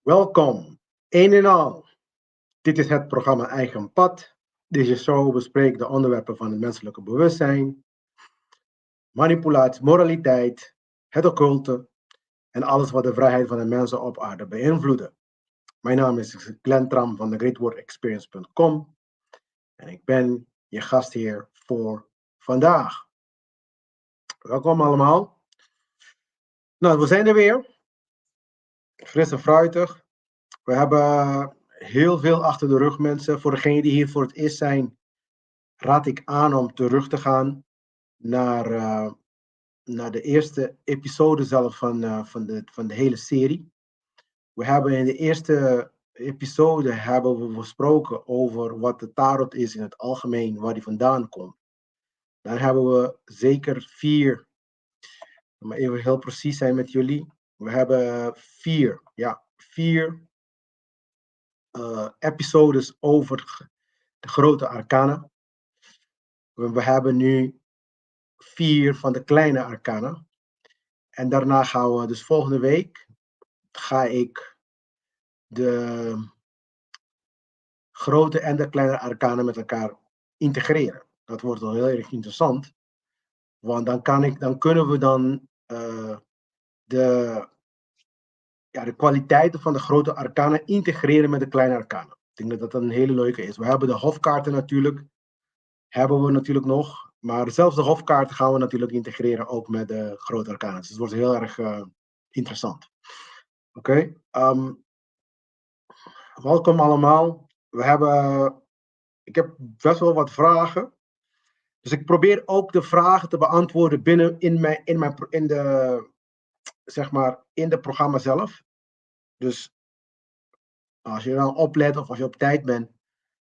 Welkom, een en al. Dit is het programma Eigen Pad. Deze show bespreekt de onderwerpen van het menselijke bewustzijn, manipulatie, moraliteit, het occulte en alles wat de vrijheid van de mensen op aarde beïnvloeden. Mijn naam is Glenn Tram van de GreatWordExperience.com en ik ben je gastheer voor vandaag. Welkom allemaal. Nou, we zijn er weer. Fris en fruitig. We hebben heel veel achter de rug, mensen. Voor degenen die hier voor het eerst zijn, raad ik aan om terug te gaan naar de eerste episode zelf van de hele serie. We hebben in de eerste episode hebben we gesproken over wat de tarot is in het algemeen, waar die vandaan komt. Dan hebben we zeker 4, maar even heel precies zijn met jullie. We hebben 4 episodes over de grote arcana. We hebben nu 4 van de kleine arcana. En daarna gaan we, dus volgende week, ga ik de grote en de kleine arcana met elkaar integreren. Dat wordt wel heel erg interessant. Want dan kunnen we de kwaliteiten van de grote arcana integreren met de kleine arcana. Ik denk dat dat een hele leuke is. We hebben de hofkaarten natuurlijk. Hebben we natuurlijk nog. Maar zelfs de hofkaarten gaan we natuurlijk integreren ook met de grote arcana. Dus het wordt heel erg interessant. Oké. Welkom allemaal. Ik heb best wel wat vragen. Dus ik probeer ook de vragen te beantwoorden binnen in de programma zelf. Dus als je dan oplet of als je op tijd bent,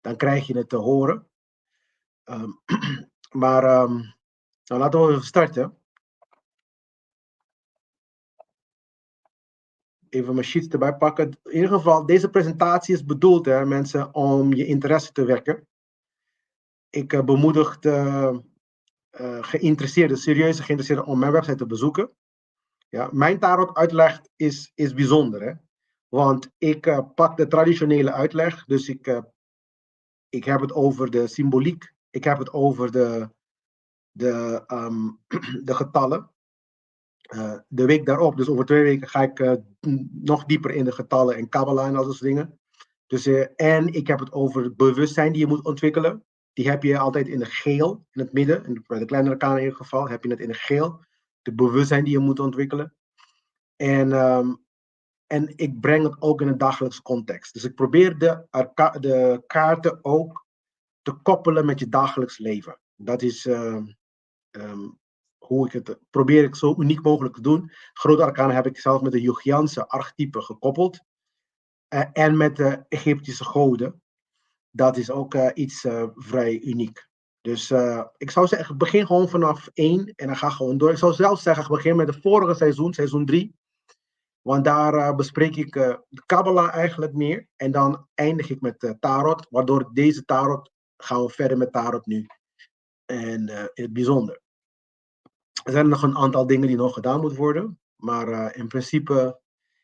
dan krijg je het te horen. Nou, laten we even starten. Even mijn sheets erbij pakken. In ieder geval, deze presentatie is bedoeld, mensen, om je interesse te wekken. Ik bemoedig de serieuze geïnteresseerden om mijn website te bezoeken. Ja, mijn tarot uitleg is bijzonder, hè? Want ik pak de traditionele uitleg, dus ik heb het over de symboliek, ik heb het over de getallen. De week daarop, dus over 2 weken, ga ik nog dieper in de getallen en Kabbalah en al dat soort dingen. Dus, en ik heb het over het bewustzijn die je moet ontwikkelen. Die heb je altijd in de geel, in het midden. Bij de kleinere arcana in ieder geval, heb je het in de geel. De bewustzijn die je moet ontwikkelen. En ik breng het ook in een dagelijkse context. Dus ik probeer de kaarten ook te koppelen met je dagelijks leven. Dat is hoe ik het probeer ik zo uniek mogelijk te doen. Grote arcana heb ik zelf met de Jungiaanse archetype gekoppeld. En met de Egyptische goden. Dat is ook iets vrij uniek. Dus ik zou zeggen, ik begin gewoon vanaf 1 en dan ga gewoon door. Ik zou zelfs zeggen, ik begin met het vorige seizoen, seizoen 3. Want daar bespreek ik de Kabbalah eigenlijk meer. En dan eindig ik met tarot. Waardoor deze tarot, gaan we verder met tarot nu. En in het bijzonder. Er zijn nog een aantal dingen die nog gedaan moeten worden. Maar in principe,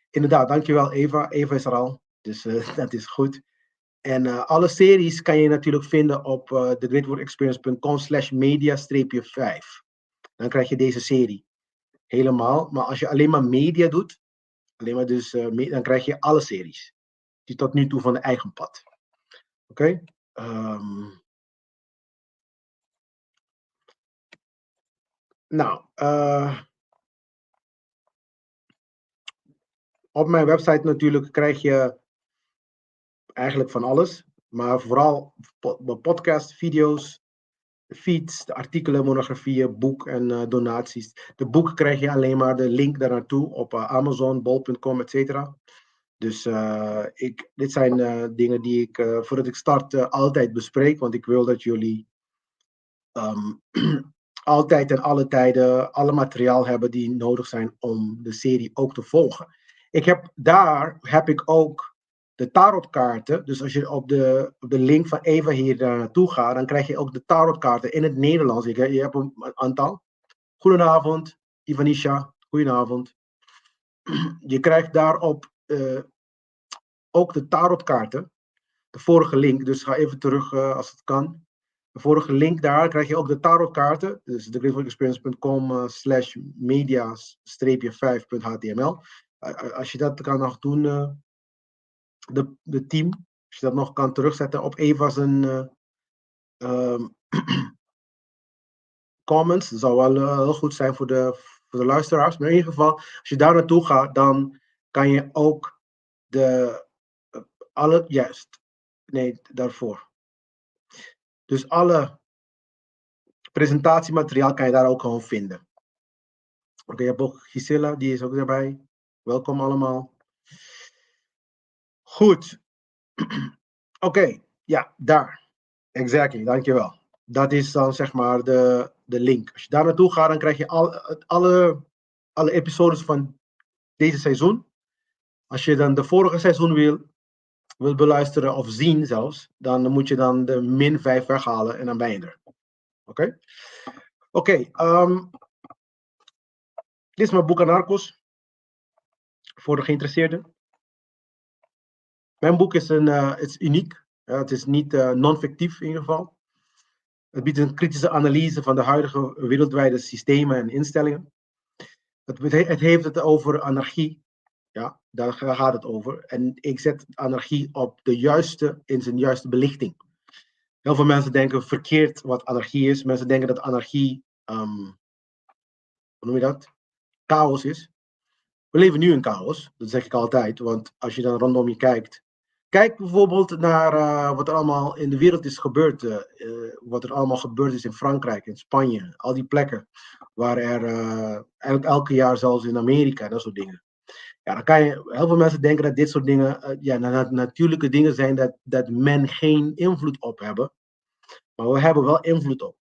inderdaad, dankjewel Eva. Eva is er al. Dus dat is goed. En alle series kan je natuurlijk vinden op thegreatwordexperience.com/media-5. Dan krijg je deze serie helemaal. Maar als je alleen maar media doet, dan krijg je alle series. Die tot nu toe van de eigen pad. Oké? Op mijn website natuurlijk krijg je eigenlijk van alles. Maar vooral podcast, video's, feeds, de artikelen, monografieën, boek en donaties. De boeken krijg je alleen maar de link daar naartoe op Amazon, bol.com, etc. Dus dit zijn dingen die ik voordat ik start altijd bespreek. Want ik wil dat jullie altijd en alle tijden alle materiaal hebben die nodig zijn om de serie ook te volgen. Daar heb ik ook de tarotkaarten. Dus als je op de link van Eva hier naartoe gaat, dan krijg je ook de tarotkaarten in het Nederlands. Je hebt een aantal. Goedenavond, Ivanisha. Goedenavond. Je krijgt daarop ook de tarotkaarten. De vorige link, dus ga even terug als het kan. De vorige link daar krijg je ook de tarotkaarten. Dus thegreatworkexperience.com/media-5.html. Als je dat kan nog doen, de team, als je dat nog kan terugzetten op Eva's comments, dat zou wel heel goed zijn voor de luisteraars. Maar in ieder geval, als je daar naartoe gaat, dan kan je ook daarvoor. Dus alle presentatiemateriaal kan je daar ook gewoon vinden. Oké, je hebt ook Gisela, die is ook erbij. Welkom allemaal. Goed. Oké, ja, daar. Exactly, dankjewel. Dat is dan zeg maar de link. Als je daar naartoe gaat, dan krijg je alle episodes van deze seizoen. Als je dan de vorige seizoen wil beluisteren of zien zelfs, dan moet je dan de -5 weghalen en dan ben je er. Oké? Oké, dit is mijn boek Anarchos. Voor de geïnteresseerden. Mijn boek is uniek. Het is niet non-fictief in ieder geval. Het biedt een kritische analyse van de huidige wereldwijde systemen en instellingen. Het heeft het over anarchie. Ja, daar gaat het over. En ik zet anarchie in zijn juiste belichting. Heel veel mensen denken verkeerd wat anarchie is. Mensen denken dat anarchie, hoe noem je dat? Chaos is. We leven nu in chaos, dat zeg ik altijd. Want als je dan rondom je kijkt. Kijk bijvoorbeeld naar wat er allemaal in de wereld is gebeurd. Wat er allemaal gebeurd is in Frankrijk, in Spanje. Al die plekken waar er eigenlijk elke jaar, zelfs in Amerika, dat soort dingen. Ja, dan kan je, heel veel mensen denken dat dit soort dingen natuurlijke dingen zijn dat men geen invloed op hebben. Maar we hebben wel invloed op.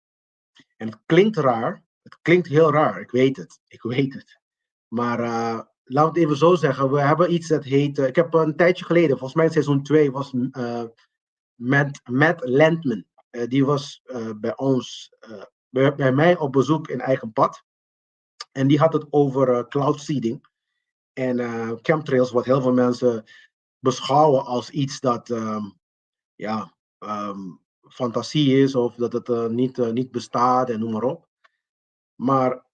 En het klinkt raar. Het klinkt heel raar. Ik weet het. Maar laat het even zo zeggen. We hebben iets dat heet. Ik heb een tijdje geleden, volgens mij in seizoen 2, was Matt Landman. Die was bij ons, bij mij op bezoek in eigen pad. En die had het over cloud seeding. En chemtrails, wat heel veel mensen beschouwen als iets dat fantasie is. Of dat het niet bestaat en noem maar op. Maar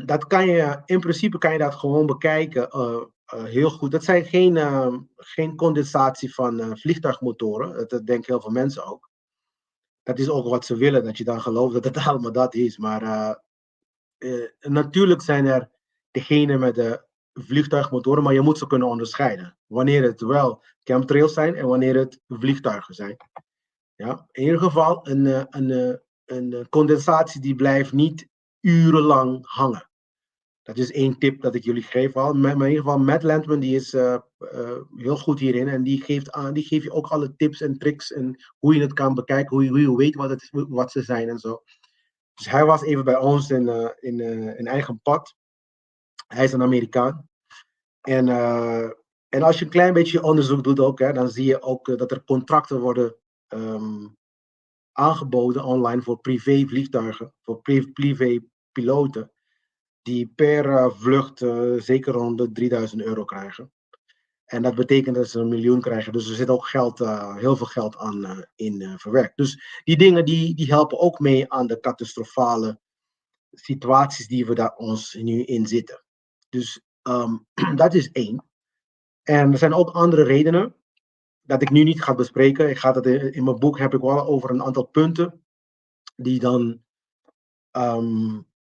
dat in principe kan je dat gewoon bekijken heel goed. Dat zijn geen condensatie van vliegtuigmotoren. Dat denken heel veel mensen ook. Dat is ook wat ze willen, dat je dan gelooft dat het allemaal dat is. Maar natuurlijk zijn er degenen met de vliegtuigmotoren, maar je moet ze kunnen onderscheiden. Wanneer het wel chemtrails zijn en wanneer het vliegtuigen zijn. Ja? In ieder geval, een condensatie die blijft niet urenlang hangen. Dat is één tip dat ik jullie geef al. Maar in ieder geval, Matt Landman die is heel goed hierin. En die geeft je ook alle tips en tricks. En hoe je het kan bekijken. Hoe je weet wat ze zijn en zo. Dus hij was even bij ons in eigen pad. Hij is een Amerikaan. En als je een klein beetje onderzoek doet ook. Dan zie je ook dat er contracten worden aangeboden online voor privé vliegtuigen. Voor privé piloten. Die per vlucht zeker rond de €3000 krijgen. En dat betekent dat ze 1 miljoen krijgen. Dus er zit ook heel veel geld aan in verwerkt. Dus die dingen die helpen ook mee aan de catastrofale situaties die we daar ons nu in zitten. Dus dat is één. En er zijn ook andere redenen dat ik nu niet ga bespreken. In mijn boek heb ik wel over een aantal punten die dan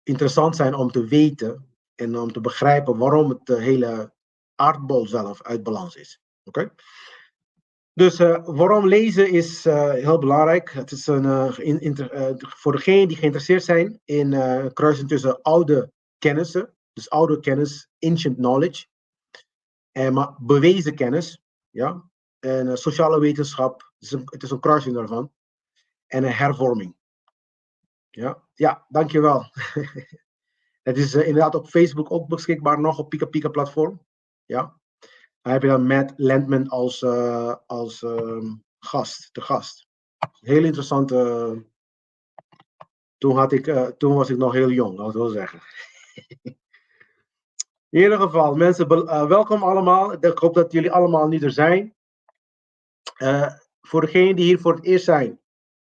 interessant zijn om te weten en om te begrijpen waarom het de hele aardbol zelf uit balans is. Oké? Dus waarom lezen is heel belangrijk. Het is voor degenen die geïnteresseerd zijn in kruisen tussen oude kennissen, dus oude kennis, ancient knowledge, maar bewezen kennis, ja, en sociale wetenschap, het is een kruising daarvan, en een hervorming. Ja, dankjewel. Het is inderdaad op Facebook ook beschikbaar, nog op Pika Pika platform. Ja. Dan heb je dan Matt Landman als gast, de gast. Heel interessant. Toen was ik nog heel jong, dat wil zeggen. In ieder geval, mensen, welkom allemaal. Ik hoop dat jullie allemaal nu er zijn. Voor degenen die hier voor het eerst zijn,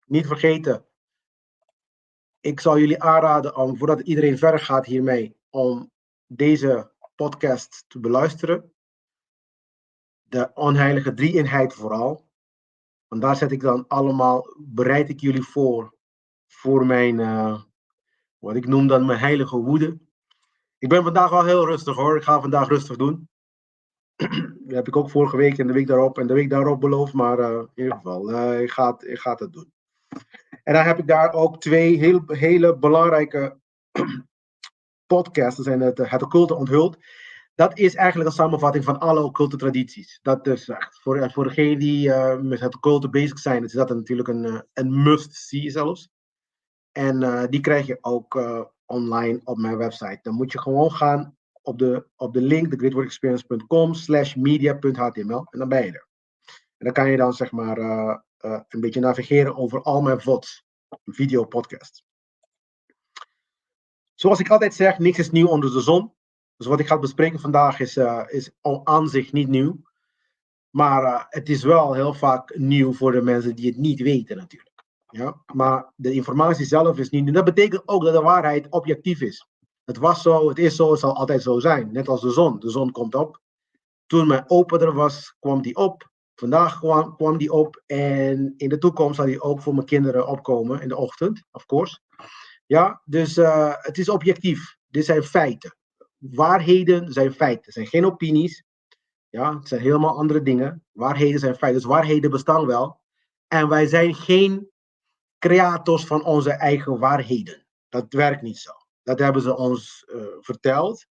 niet vergeten. Ik zal jullie aanraden om, voordat iedereen verder gaat hiermee, om deze podcast te beluisteren. De onheilige drie-eenheid vooral. Want daar zet ik dan allemaal, bereid ik jullie voor mijn, wat ik noem dan mijn heilige woede. Ik ben vandaag wel heel rustig hoor, ik ga vandaag rustig doen. Dat heb ik ook vorige week en de week daarop beloofd, maar in ieder geval, ik ga het doen. En dan heb ik daar ook twee hele belangrijke podcasts, dat zijn het occulte onthuld. Dat is eigenlijk een samenvatting van alle occulte tradities. Dat is echt, voor degenen die met het occulte bezig zijn, is dat natuurlijk een must-see zelfs. En die krijg je ook online op mijn website. Dan moet je gewoon gaan op de link, thegreatworkexperience.com/media.html en dan ben je er. En dan kan je dan zeg maar een beetje navigeren over al mijn VODs, video podcasts. Zoals ik altijd zeg, niks is nieuw onder de zon. Dus wat ik ga bespreken vandaag is aan zich niet nieuw. Maar het is wel heel vaak nieuw voor de mensen die het niet weten natuurlijk. Ja? Maar de informatie zelf is niet nieuw. Dat betekent ook dat de waarheid objectief is. Het was zo, het is zo, het zal altijd zo zijn. Net als de zon. De zon komt op. Toen mijn opa er was, kwam die op. Vandaag kwam die op. En in de toekomst zal die ook voor mijn kinderen opkomen. In de ochtend, of course. Ja, dus het is objectief. Dit zijn feiten. Waarheden zijn feiten. Het zijn geen opinies. Ja, het zijn helemaal andere dingen. Waarheden zijn feiten. Dus waarheden bestaan wel. En wij zijn geen creators van onze eigen waarheden. Dat werkt niet zo. Dat hebben ze ons verteld.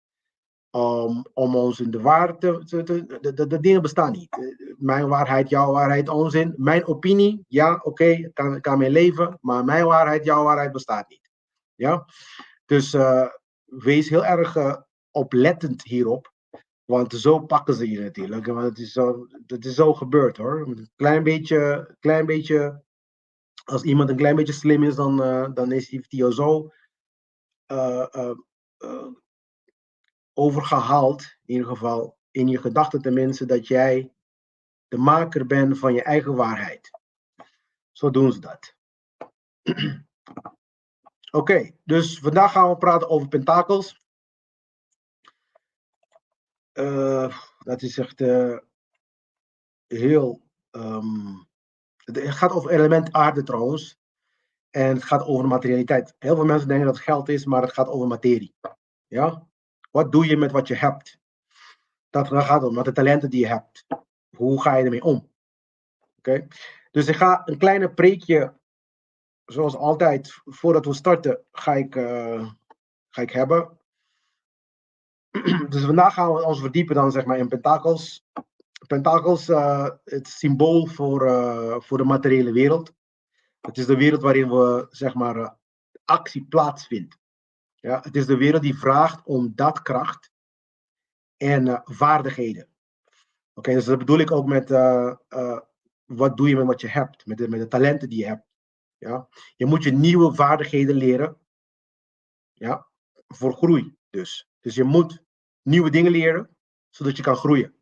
Om ons in de waarheid de dingen bestaan niet. Mijn waarheid, jouw waarheid, onzin. Mijn opinie, ja, oké, kan mee leven. Maar mijn waarheid, jouw waarheid bestaat niet. Ja? Dus wees heel erg oplettend hierop. Want zo pakken ze je natuurlijk. Want het is zo gebeurd hoor. Een klein beetje, als iemand een klein beetje slim is, dan heeft hij jou zo overgehaald, in ieder geval in je gedachten tenminste, dat jij de maker bent van je eigen waarheid. Zo doen ze dat. Oké, dus vandaag gaan we praten over pentakels. Dat is echt heel... het gaat over element aarde trouwens. En het gaat over materialiteit. Heel veel mensen denken dat het geld is, maar het gaat over materie. Ja? Wat doe je met wat je hebt? Dat gaat het om, met de talenten die je hebt. Hoe ga je ermee om? Oké? Dus ik ga een kleine preekje, zoals altijd, voordat we starten, ga ik hebben. Dus vandaag gaan we ons verdiepen dan zeg maar in pentakels. Pentakels, het symbool voor de materiële wereld. Het is de wereld waarin we zeg maar actie plaatsvindt. Ja, het is de wereld die vraagt om daadkracht en vaardigheden. Oké, dus dat bedoel ik ook met wat doe je met wat je hebt, met de talenten die je hebt. Ja? Je moet je nieuwe vaardigheden leren, ja? Voor groei dus. Dus je moet nieuwe dingen leren, zodat je kan groeien.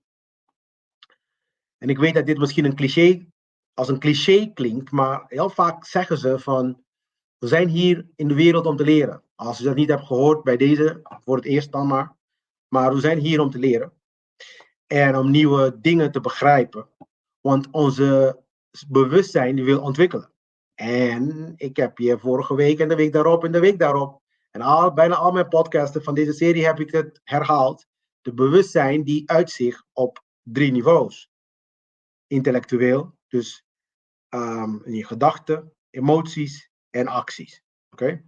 En ik weet dat dit misschien als een cliché klinkt, maar heel vaak zeggen ze van, we zijn hier in de wereld om te leren. Als je dat niet hebt gehoord bij deze, voor het eerst dan maar. Maar we zijn hier om te leren. En om nieuwe dingen te begrijpen. Want onze bewustzijn die wil ontwikkelen. En ik heb hier vorige week en de week daarop en de week daarop. En bijna al mijn podcasten van deze serie heb ik het herhaald. De bewustzijn die uitzicht op 3 niveaus. Intellectueel, dus in je gedachten, emoties en acties. Oké?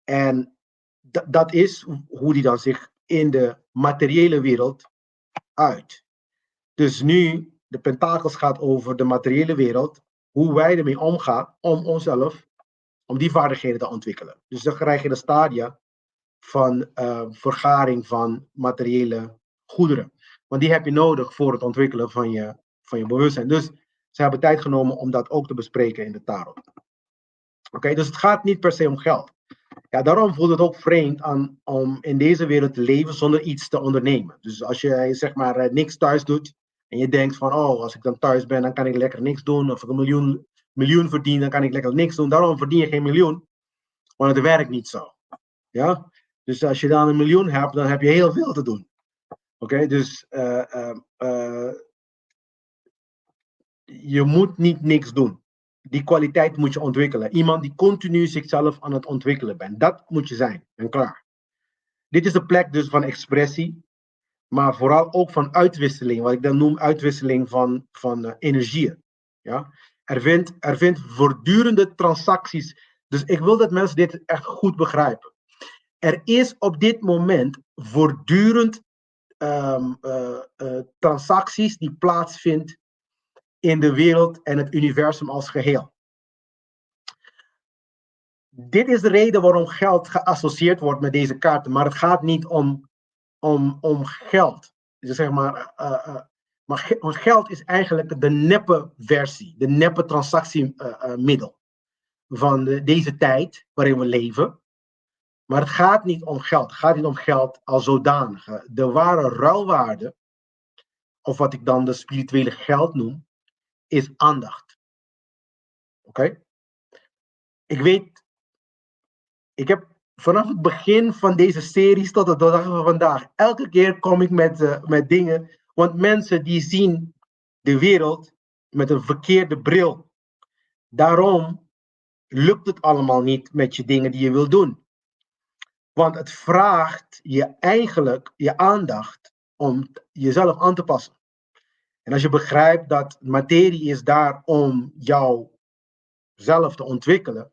En dat is hoe die dan zich in de materiële wereld uit. Dus nu, de pentakels gaat over de materiële wereld, hoe wij ermee omgaan om onszelf, om die vaardigheden te ontwikkelen. Dus dan krijg je de stadia van vergaring van materiële goederen. Want die heb je nodig voor het ontwikkelen van je bewustzijn. Dus ze hebben tijd genomen om dat ook te bespreken in de tarot. Oké, dus het gaat niet per se om geld. Ja, daarom voelt het ook vreemd om in deze wereld te leven zonder iets te ondernemen. Dus als je zeg maar niks thuis doet, En je denkt van, oh, als ik dan thuis ben, dan kan ik lekker niks doen. Of ik een miljoen verdien, dan kan ik lekker niks doen. Daarom verdien je geen miljoen. Want het werkt niet zo. Ja? Dus als je dan 1 miljoen hebt, dan heb je heel veel te doen. Oké, dus je moet niet niks doen. Die kwaliteit moet je ontwikkelen. Iemand die continu zichzelf aan het ontwikkelen bent. Dat moet je zijn. En klaar. Dit is de plek dus van expressie. Maar vooral ook van uitwisseling. Wat ik dan noem uitwisseling van energieën. Ja? Er vindt voortdurende transacties. Dus ik wil dat mensen dit echt goed begrijpen. Er is op dit moment voortdurend transacties die plaatsvinden in de wereld en het universum als geheel. Dit is de reden waarom geld geassocieerd wordt met deze kaarten, maar het gaat niet om geld. Dus zeg maar geld is eigenlijk de neppe versie, de neppe transactiemiddel van deze tijd waarin we leven. Maar het gaat niet om geld. Het gaat niet om geld als zodanige. De ware ruilwaarde, of wat ik dan de spirituele geld noem, is aandacht. Oké? Ik heb vanaf het begin van deze series tot de dag van vandaag, elke keer kom ik met dingen, want mensen die zien de wereld met een verkeerde bril. Daarom lukt het allemaal niet met je dingen die je wil doen. Want het vraagt je eigenlijk je aandacht om jezelf aan te passen. En als je begrijpt dat materie is daar om jou zelf te ontwikkelen,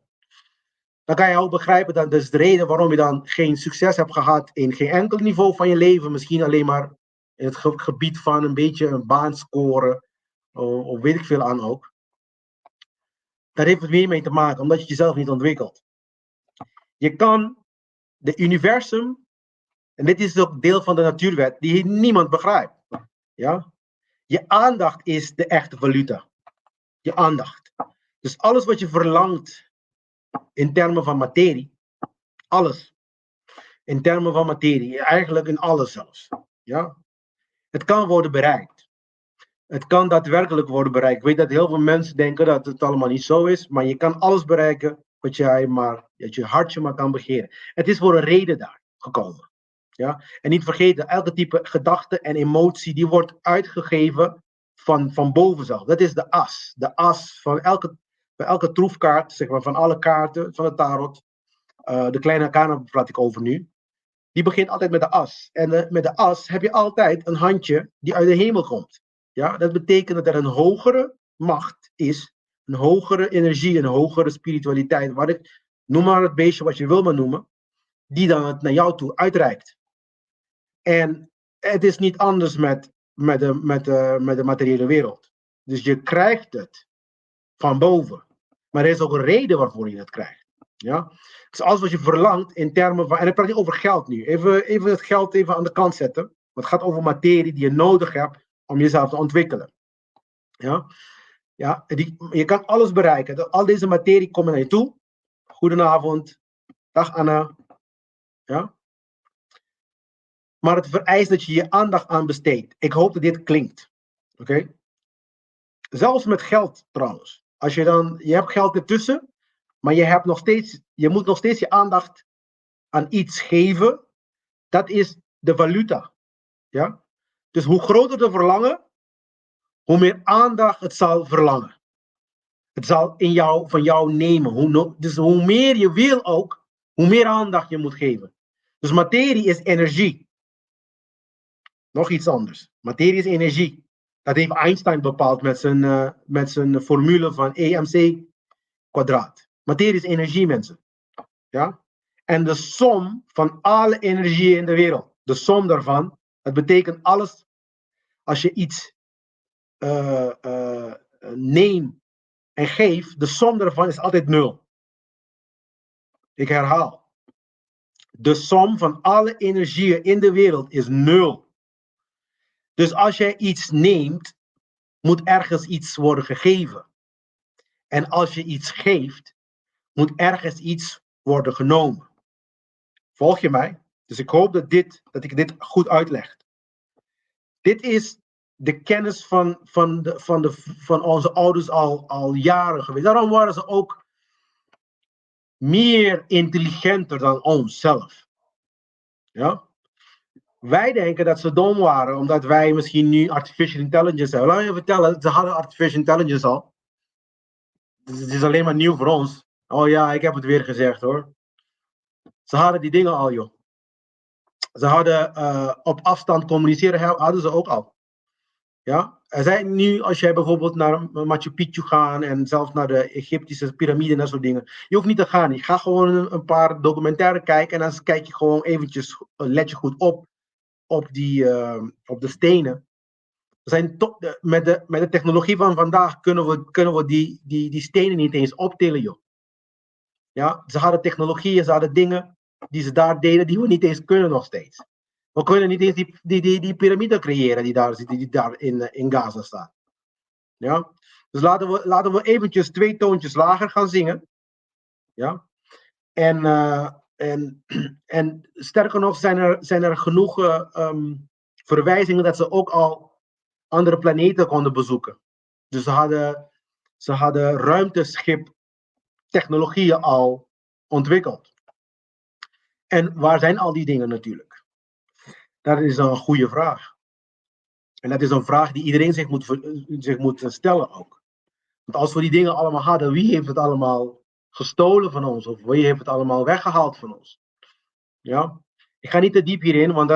dan kan je ook begrijpen dat is de reden waarom je dan geen succes hebt gehad in geen enkel niveau van je leven. Misschien alleen maar in het gebied van een beetje een baan scoren, of weet ik veel aan ook. Daar heeft het meer mee te maken, omdat je jezelf niet ontwikkelt. Je kan de universum, en dit is ook deel van de natuurwet, die niemand begrijpt. Ja? Je aandacht is de echte valuta. Je aandacht. Dus alles wat je verlangt in termen van materie, alles. In termen van materie, eigenlijk in alles zelfs. Ja? Het kan worden bereikt. Het kan daadwerkelijk worden bereikt. Ik weet dat heel veel mensen denken dat het allemaal niet zo is, maar je kan alles bereiken wat je hartje maar kan begeren. Het is voor een reden daar gekomen. Ja? En niet vergeten, elke type gedachte en emotie die wordt uitgegeven van boven zelf. Dat is de as. De as van elke troefkaart, zeg maar, van alle kaarten van het tarot. De kleine arcana praat ik over nu. Die begint altijd met de as. En met de as heb je altijd een handje die uit de hemel komt. Ja? Dat betekent dat er een hogere macht is. Een hogere energie, een hogere spiritualiteit. Noem maar het beestje wat je wil maar noemen. Die dan het naar jou toe uitreikt. En het is niet anders met de materiële wereld. Dus je krijgt het van boven. Maar er is ook een reden waarvoor je het krijgt. Ja? Dus alles wat je verlangt in termen van... En ik praat niet over geld nu. Even het geld even aan de kant zetten. Want het gaat over materie die je nodig hebt om jezelf te ontwikkelen. Ja? Ja? Je kan alles bereiken. Al deze materie komt naar je toe. Goedenavond. Dag Anna. Ja? Maar het vereist dat je je aandacht aan besteedt. Ik hoop dat dit klinkt. Oké? Zelfs met geld trouwens. Als je hebt geld ertussen, maar je moet nog steeds je aandacht aan iets geven. Dat is de valuta. Ja? Dus hoe groter de verlangen, hoe meer aandacht het zal verlangen. Het zal van jou nemen. Dus hoe meer je wil ook, hoe meer aandacht je moet geven. Dus materie is energie. Nog iets anders. Materie is energie. Dat heeft Einstein bepaald met zijn formule van EMC kwadraat. Materie is energie, mensen. Ja? En de som van alle energieën in de wereld, de som daarvan, dat betekent alles. Als je iets neemt en geeft, de som daarvan is altijd 0. Ik herhaal. De som van alle energieën in de wereld is 0. Dus als jij iets neemt, moet ergens iets worden gegeven. En als je iets geeft, moet ergens iets worden genomen. Volg je mij? Dus ik hoop dat ik dit goed uitleg. Dit is de kennis van onze ouders al jaren geweest. Daarom waren ze ook meer intelligenter dan onszelf. Ja? Wij denken dat ze dom waren, omdat wij misschien nu artificial intelligence hebben. Laat me je vertellen, ze hadden artificial intelligence al. Dus het is alleen maar nieuw voor ons. Oh ja, ik heb het weer gezegd hoor. Ze hadden die dingen al, joh. Ze hadden op afstand communiceren, hadden ze ook al. Ja? Er zijn nu, als jij bijvoorbeeld naar Machu Picchu gaat en zelfs naar de Egyptische piramide en dat soort dingen. Je hoeft niet te gaan. Je gaat gewoon een paar documentaires kijken en dan kijk je gewoon eventjes, let je goed op de stenen. Met de technologie van vandaag kunnen we die stenen niet eens optillen, joh. Ja? Ze hadden technologieën, ze hadden dingen die ze daar deden, die we niet eens kunnen nog steeds. We kunnen niet eens die piramide creëren die daar in Gaza staat. Ja? Dus laten we eventjes 2 toontjes lager gaan zingen. Ja? En sterker nog zijn er genoeg verwijzingen dat ze ook al andere planeten konden bezoeken. Dus ze hadden ruimteschip technologieën al ontwikkeld. En waar zijn al die dingen natuurlijk? Dat is een goede vraag. En dat is een vraag die iedereen zich moet stellen ook. Want als we die dingen allemaal hadden, wie heeft het allemaal gestolen van ons? Of wie heeft het allemaal weggehaald van ons? Ja? Ik ga niet te diep hierin, want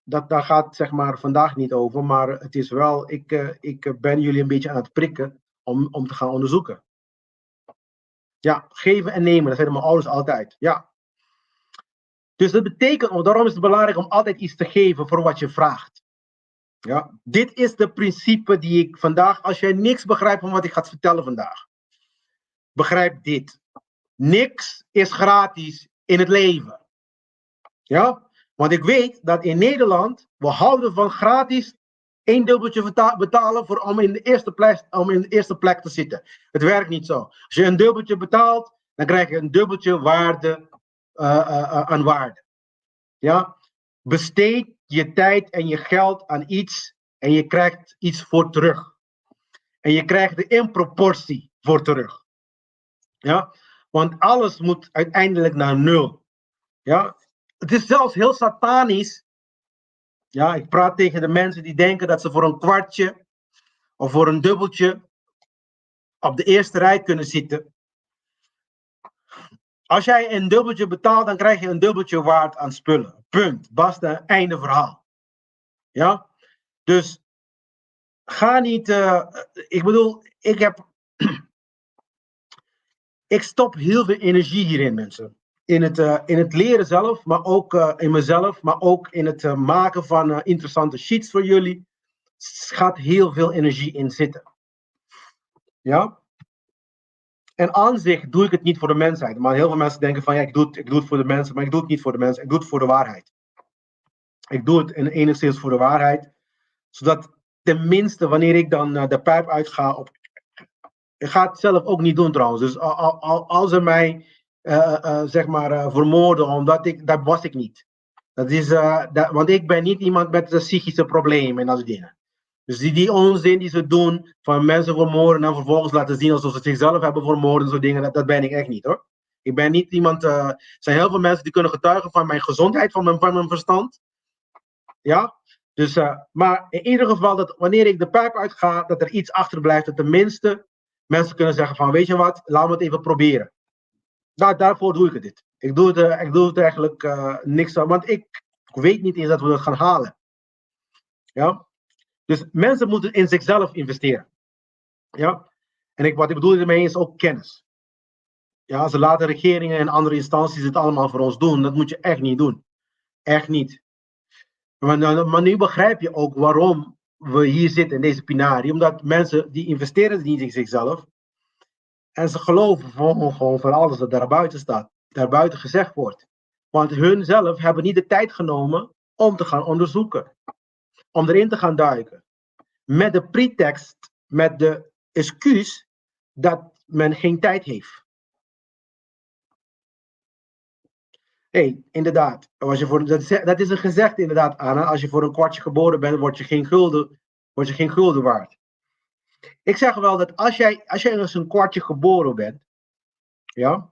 daar gaat zeg maar vandaag niet over. Maar het is wel, ik ben jullie een beetje aan het prikken om te gaan onderzoeken. Ja, geven en nemen, dat zeiden mijn ouders altijd. Ja. Dus dat betekent, daarom is het belangrijk om altijd iets te geven voor wat je vraagt. Ja, dit is de principe die ik vandaag, als jij niks begrijpt van wat ik ga vertellen vandaag, begrijp dit. Niks is gratis in het leven. Ja, want ik weet dat in Nederland, we houden van gratis 1 dubbeltje betalen om in de eerste plek te zitten. Het werkt niet zo. Als je een dubbeltje betaalt, dan krijg je een dubbeltje waarde aan waarde. Ja? Besteed je tijd en je geld aan iets en je krijgt iets voor terug. En je krijgt er in proportie voor terug. Ja? Want alles moet uiteindelijk naar 0. Ja? Het is zelfs heel satanisch. Ja, ik praat tegen de mensen die denken dat ze voor een kwartje of voor een dubbeltje op de eerste rij kunnen zitten. Als jij een dubbeltje betaalt, dan krijg je een dubbeltje waard aan spullen. Punt. Basta, einde verhaal. Ja? Dus ga niet. Ik bedoel, ik stop heel veel energie hierin, mensen. In het leren zelf, maar ook in mezelf, maar ook in het maken van interessante sheets voor jullie. Gaat heel veel energie in zitten. Ja? En aan zich doe ik het niet voor de mensheid. Maar heel veel mensen denken van ja, ik doe het voor de mensen, maar ik doe het niet voor de mensen. Ik doe het voor de waarheid. Ik doe het enigszins voor de waarheid. Zodat tenminste wanneer ik dan de pijp uitga, ik ga het zelf ook niet doen trouwens. Dus als ze mij zeg maar vermoorden, dat was ik niet. Want ik ben niet iemand met een psychische probleem en dat soort dingen. Dus die onzin die ze doen van mensen vermoorden en vervolgens laten zien alsof ze zichzelf hebben vermoord en soort dingen, dat ben ik echt niet hoor. Ik ben niet iemand, er zijn heel veel mensen die kunnen getuigen van mijn gezondheid, van mijn verstand. Ja, dus, maar in ieder geval dat wanneer ik de pijp uitga, dat er iets achterblijft, dat tenminste mensen kunnen zeggen van weet je wat, laten we het even proberen. Daarvoor doe ik dit. Ik doe het eigenlijk niks aan, want ik weet niet eens dat we dat gaan halen. Ja. Dus mensen moeten in zichzelf investeren. Ja? En wat ik bedoel ermee is ook kennis. Ja, ze laten regeringen en andere instanties het allemaal voor ons doen. Dat moet je echt niet doen. Echt niet. Maar nu begrijp je ook waarom we hier zitten in deze pinarie. Omdat mensen die investeren niet in zichzelf. En ze geloven gewoon van alles dat daarbuiten staat. Daarbuiten gezegd wordt. Want hun zelf hebben niet de tijd genomen om te gaan onderzoeken. Om erin te gaan duiken. Met de pretext, met de excuus dat men geen tijd heeft. Inderdaad. Dat is een gezegde inderdaad, Anna. Als je voor een kwartje geboren bent, word je geen gulden word je geen gulden waard. Ik zeg wel dat als jij eens een kwartje geboren bent, ja,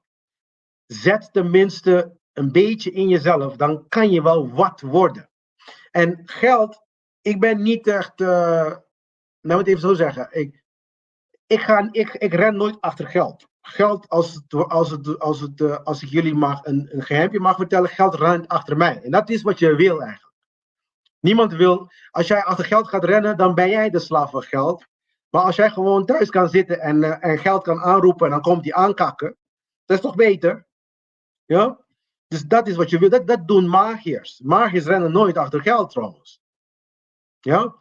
zet tenminste een beetje in jezelf, dan kan je wel wat worden. En geld, ik ben niet echt, nou het even zo zeggen, ik ren nooit achter geld. Geld, als ik jullie een geheimpje mag vertellen, geld rent achter mij. En dat is wat je wil eigenlijk. Niemand wil, als jij achter geld gaat rennen, dan ben jij de slaaf van geld. Maar als jij gewoon thuis kan zitten en geld kan aanroepen en dan komt hij aankakken, dat is toch beter? Ja? Dus dat is wat je wil. Dat doen magiërs. Magiërs rennen nooit achter geld trouwens. Ja?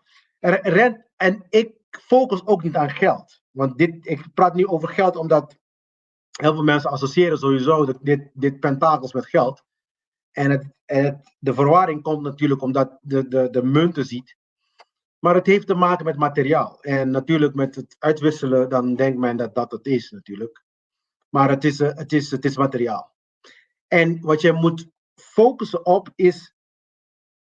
En ik focus ook niet aan geld. Want ik praat nu over geld omdat heel veel mensen associëren sowieso dit pentakels met geld. En de verwarring komt natuurlijk omdat de munten ziet. Maar het heeft te maken met materiaal. En natuurlijk met het uitwisselen, dan denkt men dat het is natuurlijk. Maar het is materiaal. En wat je moet focussen op is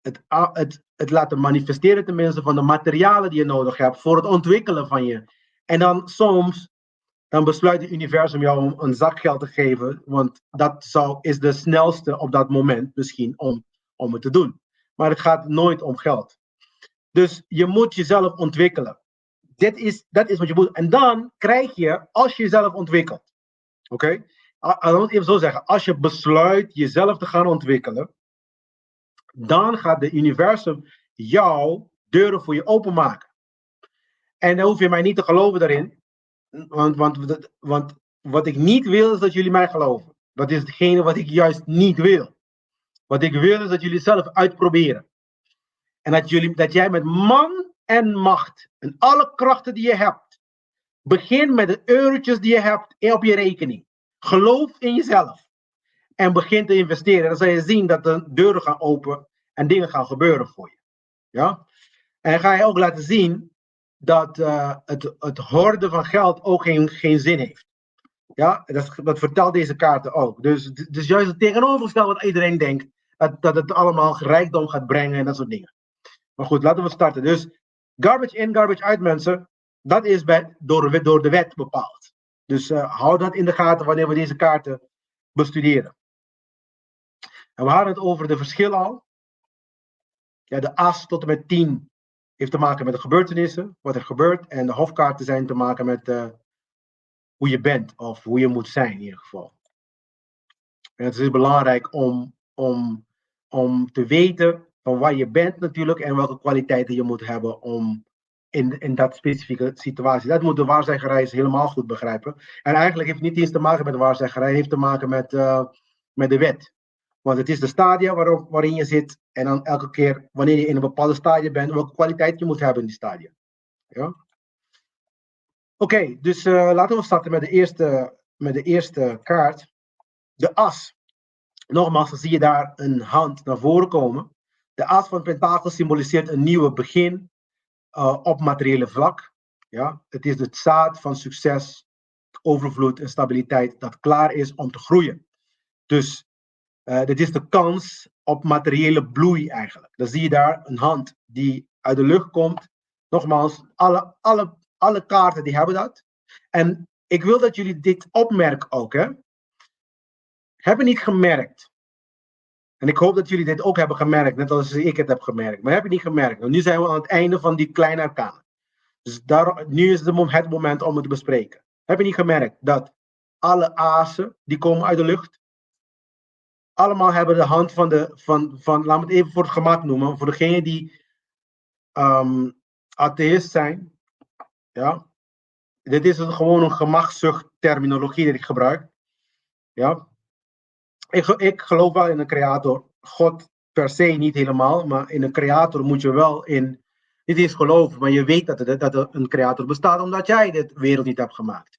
het laten manifesteren tenminste van de materialen die je nodig hebt voor het ontwikkelen van je. En dan soms, dan besluit het universum jou om een zak geld te geven, want is de snelste op dat moment misschien om het te doen. Maar het gaat nooit om geld. Dus je moet jezelf ontwikkelen. Dat is wat je moet. En dan krijg je, als je jezelf ontwikkelt. Oké? Laat me het even zo zeggen. Als je besluit jezelf te gaan ontwikkelen, dan gaat het universum jouw deuren voor je openmaken. En dan hoef je mij niet te geloven daarin. Want wat ik niet wil, is dat jullie mij geloven. Dat is hetgene wat ik juist niet wil. Wat ik wil, is dat jullie zelf uitproberen. En dat jij met man en macht en alle krachten die je hebt, begin met de eurotjes die je hebt op je rekening. Geloof in jezelf. En begin te investeren. Dan zal je zien dat de deuren gaan open en dingen gaan gebeuren voor je. Ja? En dan ga je ook laten zien dat het hoorden van geld ook geen zin heeft. Ja? Dat vertelt deze kaarten ook. Dus juist het tegenovergestelde wat iedereen denkt. Dat het allemaal rijkdom gaat brengen en dat soort dingen. Maar goed, laten we starten. Dus garbage in, garbage uit, mensen. Dat is door de wet bepaald. Dus hou dat in de gaten wanneer we deze kaarten bestuderen. En we hadden het over de verschillen al. Ja, de as tot en met 10 heeft te maken met de gebeurtenissen, wat er gebeurt. En de hofkaarten zijn te maken met hoe je bent of hoe je moet zijn in ieder geval. En het is belangrijk om te weten van waar je bent natuurlijk en welke kwaliteiten je moet hebben om in dat specifieke situatie. Dat moet de waarzeggerij helemaal goed begrijpen. En eigenlijk heeft het niet eens te maken met de waarzeggerij, het heeft te maken met de wet. Want het is de stadia waarin je zit en dan elke keer wanneer je in een bepaalde stadia bent, welke kwaliteit je moet hebben in die stadia. Ja? Oké, dus laten we starten met de eerste kaart. De as. Nogmaals, dan zie je daar een hand naar voren komen. De as van pentakels symboliseert een nieuwe begin op materiële vlak. Ja? Het is het zaad van succes, overvloed en stabiliteit dat klaar is om te groeien. Dus dit is de kans op materiële bloei eigenlijk. Dan zie je daar een hand die uit de lucht komt. Nogmaals, alle kaarten die hebben dat. En ik wil dat jullie dit opmerken ook. Hè? Hebben niet gemerkt. En ik hoop dat jullie dit ook hebben gemerkt, net als ik het heb gemerkt. Maar heb je niet gemerkt. Want nu zijn we aan het einde van die kleine arcana. Dus nu is het moment om het te bespreken. Heb je niet gemerkt dat alle azen die komen uit de lucht, allemaal hebben de hand van laat me het even voor het gemak noemen, voor degenen die atheïst zijn. Ja. Dit is gewoon een gemakzucht terminologie die ik gebruik. Ja. Ik geloof wel in een creator. God per se niet helemaal, maar in een creator moet je wel niet eens geloven, maar je weet dat er een creator bestaat, omdat jij de wereld niet hebt gemaakt.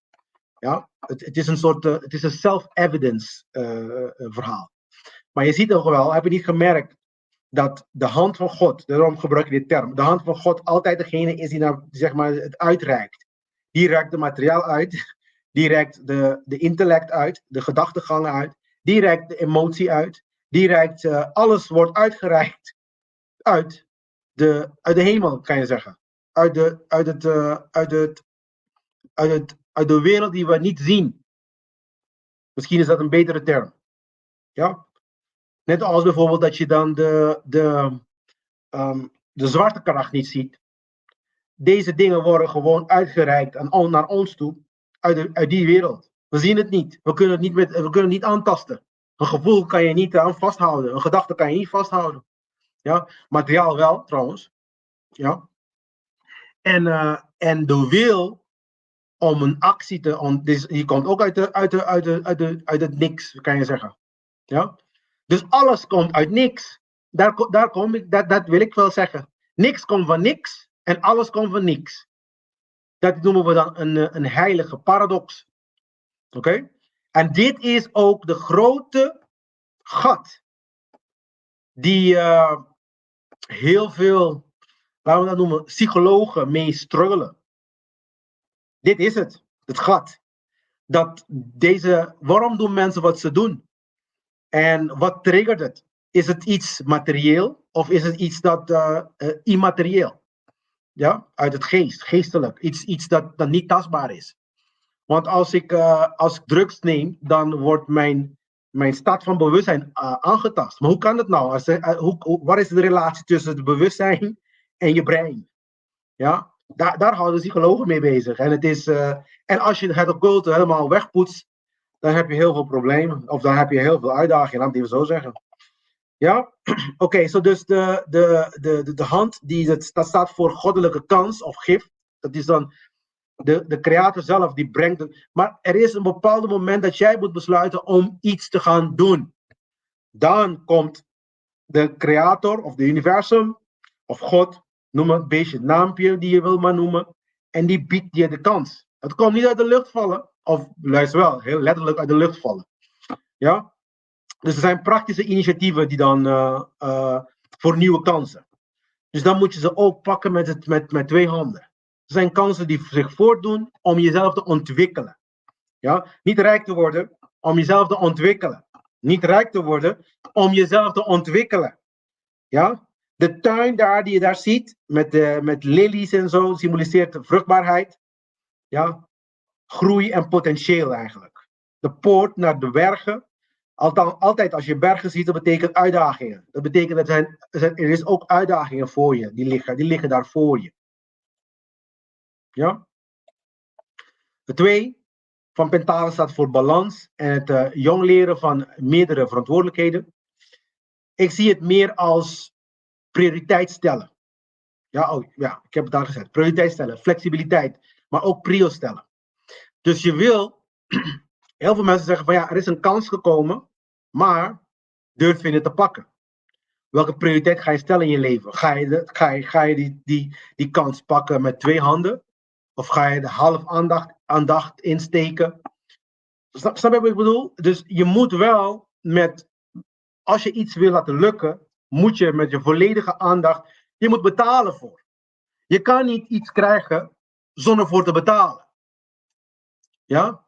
Ja? Het is een soort, het is een self-evidence verhaal. Maar je ziet ook wel, heb je niet gemerkt dat de hand van God, daarom gebruik ik dit term, de hand van God altijd degene is die zeg maar, het uitreikt. Die reikt de materiaal uit, die reikt de intellect uit, de gedachtegangen uit, die reikt de emotie uit, die reikt, alles wordt uitgereikt uit de hemel, kan je zeggen. uit de wereld die we niet zien. Misschien is dat een betere term. Ja? Net als bijvoorbeeld dat je dan de zwarte kracht niet ziet. Deze dingen worden gewoon uitgereikt naar ons toe, uit die wereld. We zien het niet. We kunnen het niet aantasten. Een gevoel kan je niet aan vasthouden. Een gedachte kan je niet vasthouden. Ja? Materiaal wel, trouwens. Ja? En de wil om een actie te... die komt ook uit het niks, kan je zeggen. Ja? Dus alles komt uit niks. Daar kom ik, dat wil ik wel zeggen. Niks komt van niks en alles komt van niks. Dat noemen we dan een heilige paradox. Oké? En dit is ook de grote gat die heel veel, laten we dat noemen, psychologen mee struggelen. Dit is het gat. Waarom doen mensen wat ze doen? En wat triggert het? Is het iets materieel of is het iets dat immaterieel? Ja, uit het geestelijk. Iets dat niet tastbaar is. Want als ik drugs neem, dan wordt mijn staat van bewustzijn aangetast. Maar hoe kan dat nou? Wat is de relatie tussen het bewustzijn en je brein? Ja, daar houden psychologen mee bezig. En als je het occult helemaal wegpoetst, dan heb je heel veel problemen. Of dan heb je heel veel uitdagingen, laat ik het even zo zeggen. Ja, oké, dus de hand, dat staat voor goddelijke kans of gift. Dat is dan de creator zelf, die brengt het. Maar er is een bepaald moment dat jij moet besluiten om iets te gaan doen. Dan komt de creator of de universum of God, noem het beetje het naampje die je wil maar noemen, en die biedt je de kans. Het komt niet uit de lucht vallen, of luister wel, heel letterlijk uit de lucht vallen. Ja? Dus er zijn praktische initiatieven die dan voor nieuwe kansen. Dus dan moet je ze ook pakken met twee handen. Er zijn kansen die zich voordoen om jezelf te ontwikkelen. Ja? Niet rijk te worden, om jezelf te ontwikkelen. Niet rijk te worden, om jezelf te ontwikkelen. Ja? De tuin daar die je daar ziet, met lelies en zo, symboliseert vruchtbaarheid. Ja? Groei en potentieel eigenlijk. De poort naar de bergen. Altijd als je bergen ziet, dat betekent uitdagingen. Dat betekent dat er is ook uitdagingen voor je. Die liggen daar voor je. Ja? De 2 van Pentalen staat voor balans en het jong leren van meerdere verantwoordelijkheden. Ik zie het meer als prioriteit stellen. Ja, ik heb het al gezegd. Prioriteit stellen, flexibiliteit, maar ook prio stellen. Dus je wil, heel veel mensen zeggen van ja, er is een kans gekomen, maar durf je het te pakken? Welke prioriteit ga je stellen in je leven? Ga je die kans pakken met 2 handen? Of ga je de half aandacht insteken? Snap je wat ik bedoel? Dus je moet wel als je iets wil laten lukken, moet je met je volledige aandacht, je moet betalen voor. Je kan niet iets krijgen zonder voor te betalen. Ja?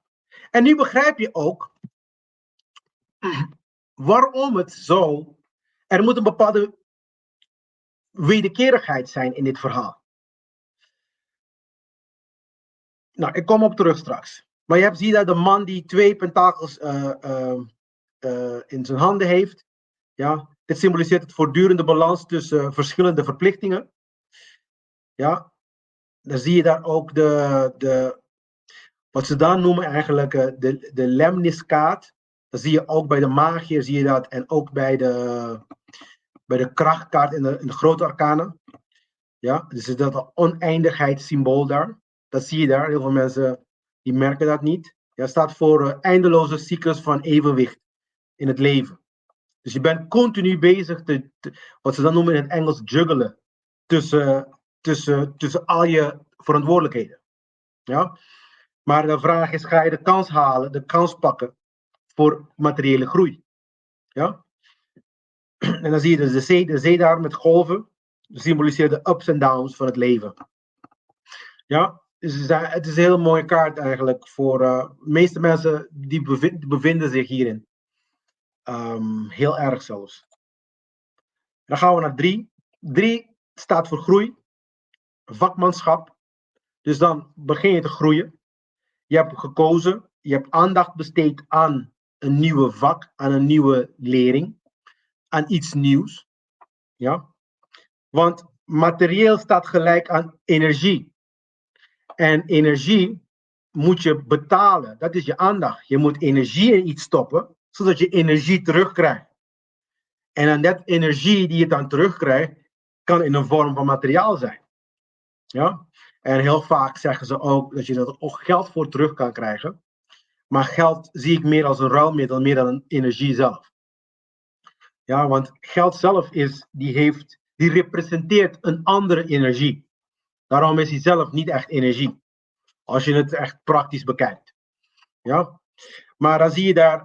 En nu begrijp je ook waarom het zo. Er moet een bepaalde wederkerigheid zijn in dit verhaal. Nou, ik kom op terug straks. Maar zie je daar de man die 2 pentakels in zijn handen heeft. Ja, dit symboliseert het voortdurende balans tussen verschillende verplichtingen. Ja, dan zie je daar ook wat ze dan noemen eigenlijk de lemniskaat. Dat zie je ook bij de magier, zie je dat. En ook bij de krachtkaart in de grote arcana. Ja, dus is dat oneindigheidssymbool daar. Dat zie je daar. Heel veel mensen die merken dat niet. Ja, staat voor eindeloze cyclus van evenwicht in het leven. Dus je bent continu bezig wat ze dan noemen in het Engels juggelen. Tussen al je verantwoordelijkheden. Ja? Maar de vraag is, ga je de kans halen, de kans pakken voor materiële groei? Ja? En dan zie je dus de zee daar met golven. Symboliseert de ups en downs van het leven. Ja? Dus het is een hele mooie kaart eigenlijk voor de meeste mensen die bevinden zich hierin. Heel erg zelfs. Dan gaan we naar 3. 3 staat voor groei. vakmanschap. Dus dan begin je te groeien. Je hebt gekozen, je hebt aandacht besteed aan een nieuwe vak, aan een nieuwe lering, aan iets nieuws. Ja? Want materieel staat gelijk aan energie. En energie moet je betalen. Dat is je aandacht. Je moet energie in iets stoppen, zodat je energie terugkrijgt. En dan dat energie die je dan terugkrijgt, kan in een vorm van materiaal zijn. Ja? En heel vaak zeggen ze ook dat je er ook geld voor terug kan krijgen. Maar geld zie ik meer als een ruilmiddel, meer dan een energie zelf. Ja, want geld zelf die representeert een andere energie. Daarom is hij zelf niet echt energie. Als je het echt praktisch bekijkt. Ja? Maar dan zie je daar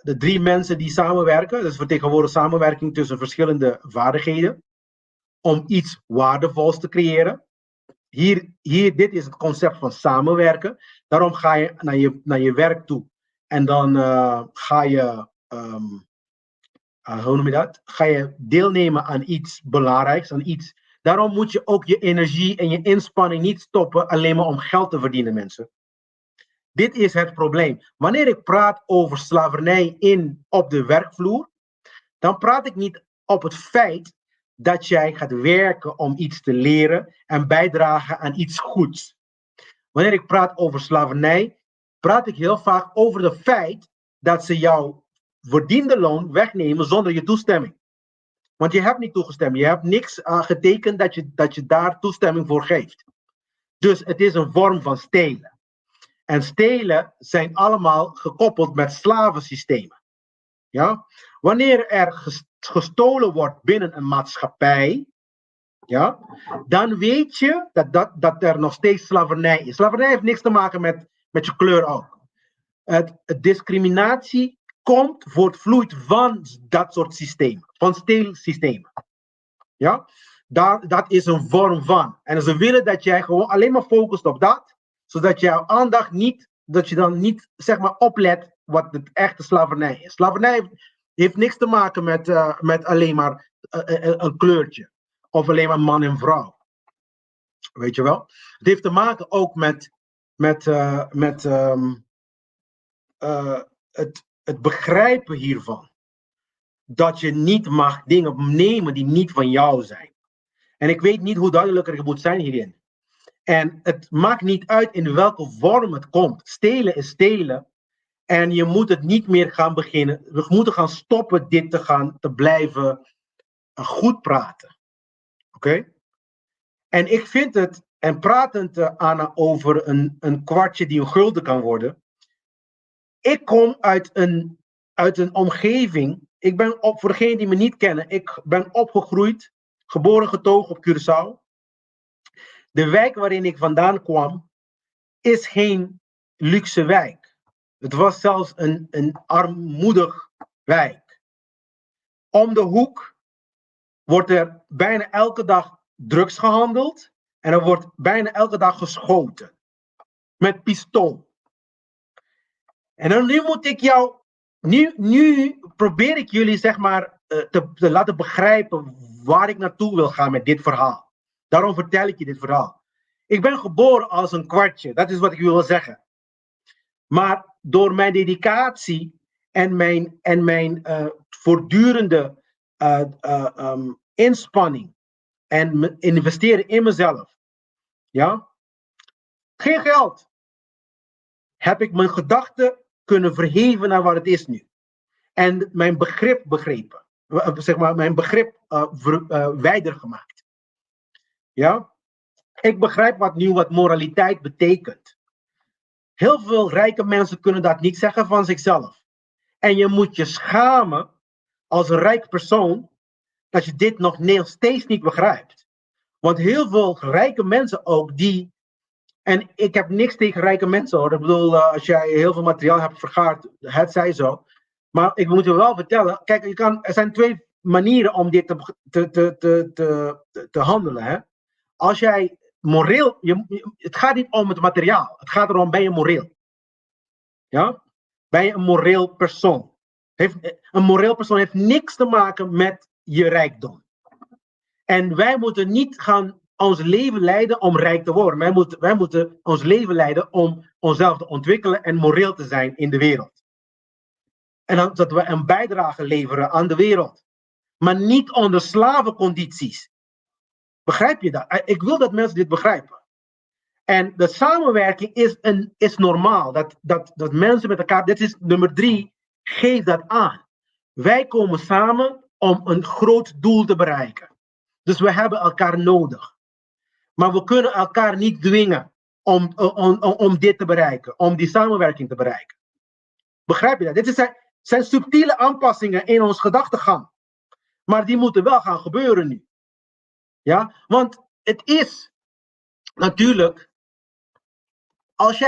de 3 mensen die samenwerken. Dus vertegenwoordigt samenwerking tussen verschillende vaardigheden. Om iets waardevols te creëren. Dit is het concept van samenwerken. Daarom ga je naar je werk toe. En dan ga je, hoe noem je dat? Ga je deelnemen aan iets belangrijks. Aan iets. Daarom moet je ook je energie en je inspanning niet stoppen alleen maar om geld te verdienen, mensen. Dit is het probleem. Wanneer ik praat over slavernij op de werkvloer, dan praat ik niet op het feit dat jij gaat werken om iets te leren en bijdragen aan iets goeds. Wanneer ik praat over slavernij, praat ik heel vaak over het feit dat ze jouw verdiende loon wegnemen zonder je toestemming. Want je hebt niet toegestemd. Je hebt niks getekend dat je daar toestemming voor geeft. Dus het is een vorm van stelen. En stelen zijn allemaal gekoppeld met slavensystemen. Ja? Wanneer er gestolen wordt binnen een maatschappij, ja, dan weet je dat er nog steeds slavernij is. Slavernij heeft niks te maken met je kleur ook. Discriminatie voortvloeit van dat soort systemen, van steelsystemen. Ja? Dat is een vorm van. En ze willen dat jij gewoon alleen maar focust op dat, zodat jouw aandacht dat je dan niet zeg maar oplet wat de echte slavernij is. Slavernij heeft niks te maken met alleen maar een kleurtje. Of alleen maar man en vrouw. Weet je wel? Het heeft te maken ook met het begrijpen hiervan. Dat je niet mag dingen nemen die niet van jou zijn. En ik weet niet hoe duidelijker ik moet zijn hierin. En het maakt niet uit in welke vorm het komt. Stelen is stelen. En je moet het niet meer gaan beginnen. We moeten gaan stoppen dit te blijven goed praten. Oké? En ik vind het, en pratend Anna over een kwartje die een gulden kan worden. Ik kom uit een omgeving. Voor degenen die me niet kennen, ik ben opgegroeid, geboren getogen op Curaçao. De wijk waarin ik vandaan kwam, is geen luxe wijk. Het was zelfs een armoedig wijk. Om de hoek wordt er bijna elke dag drugs gehandeld en er wordt bijna elke dag geschoten. Met pistool. En dan nu moet ik jou, nu probeer ik jullie zeg maar te laten begrijpen waar ik naartoe wil gaan met dit verhaal. Daarom vertel ik je dit verhaal. Ik ben geboren als een kwartje, dat is wat ik wil zeggen. Maar door mijn dedicatie en mijn voortdurende inspanning en investeren in mezelf, ja, geen geld, heb ik mijn gedachten kunnen verheven naar wat het is nu. En mijn begrip begrepen. Zeg maar, mijn begrip wijder gemaakt. Ja? Ik begrijp wat moraliteit betekent. Heel veel rijke mensen kunnen dat niet zeggen van zichzelf. En je moet je schamen als een rijk persoon dat je dit nog steeds niet begrijpt. Want heel veel rijke mensen ook die. En ik heb niks tegen rijke mensen hoor. Ik bedoel, als jij heel veel materiaal hebt vergaard, het zij zo. Maar ik moet je wel vertellen, kijk, er zijn 2 manieren om dit te handelen. Hè? Als jij moreel, het gaat niet om het materiaal. Het gaat erom, ben je moreel? Ja? Ben je een moreel persoon? Een moreel persoon heeft niks te maken met je rijkdom. En wij moeten niet gaan ons leven leiden om rijk te worden. Wij moeten ons leven leiden om onszelf te ontwikkelen en moreel te zijn in de wereld. En dan dat we een bijdrage leveren aan de wereld. Maar niet onder slavencondities. Begrijp je dat? Ik wil dat mensen dit begrijpen. En de samenwerking is normaal. Dat mensen met elkaar, dit is nummer 3, geef dat aan. Wij komen samen om een groot doel te bereiken. Dus we hebben elkaar nodig. Maar we kunnen elkaar niet dwingen om dit te bereiken. Om die samenwerking te bereiken. Begrijp je dat? Dit zijn subtiele aanpassingen in ons gedachtegang. Maar die moeten wel gaan gebeuren nu. Ja? Want het is natuurlijk, als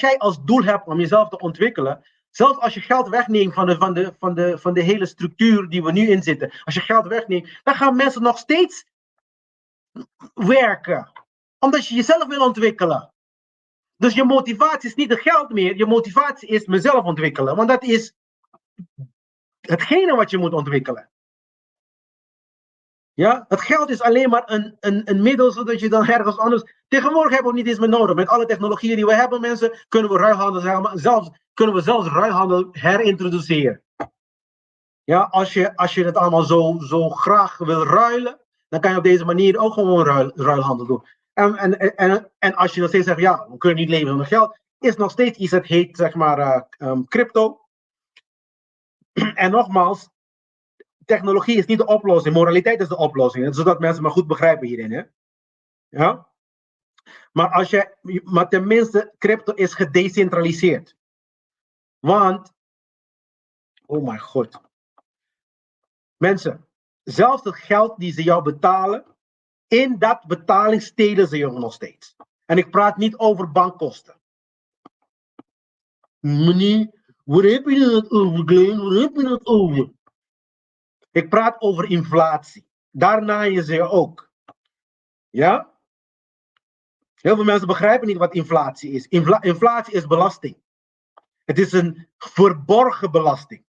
jij als doel hebt om jezelf te ontwikkelen, zelfs als je geld wegneemt van de hele structuur die we nu in zitten, als je geld wegneemt, dan gaan mensen nog steeds werken. Omdat je jezelf wil ontwikkelen. Dus je motivatie is niet het geld meer, je motivatie is mezelf ontwikkelen. Want dat is hetgene wat je moet ontwikkelen. Ja, het geld is alleen maar een middel zodat je dan ergens anders. Tegenwoordig hebben we het niet eens meer nodig. Met alle technologieën die we hebben, mensen, kunnen we ruilhandel zeggen, maar kunnen we zelfs ruilhandel herintroduceren. Ja, als je het allemaal zo graag wil ruilen, dan kan je op deze manier ook gewoon ruilhandel doen. En als je dan steeds zegt, ja, we kunnen niet leven zonder geld, is nog steeds iets dat heet, zeg maar, crypto. En nogmaals, technologie is niet de oplossing, moraliteit is de oplossing. Zodat mensen maar goed begrijpen hierin. Hè? Ja? Maar tenminste, crypto is gedecentraliseerd. Want, oh mijn god. Mensen, zelfs het geld die ze jou betalen, in dat betaling stelen ze je nog steeds. En ik praat niet over bankkosten. Meneer, waar heb je het over, Glenn? Waar heb je het over? Ik praat over inflatie. Daarna je ze ook. Ja? Heel veel mensen begrijpen niet wat inflatie is. Inflatie is belasting. Het is een verborgen belasting.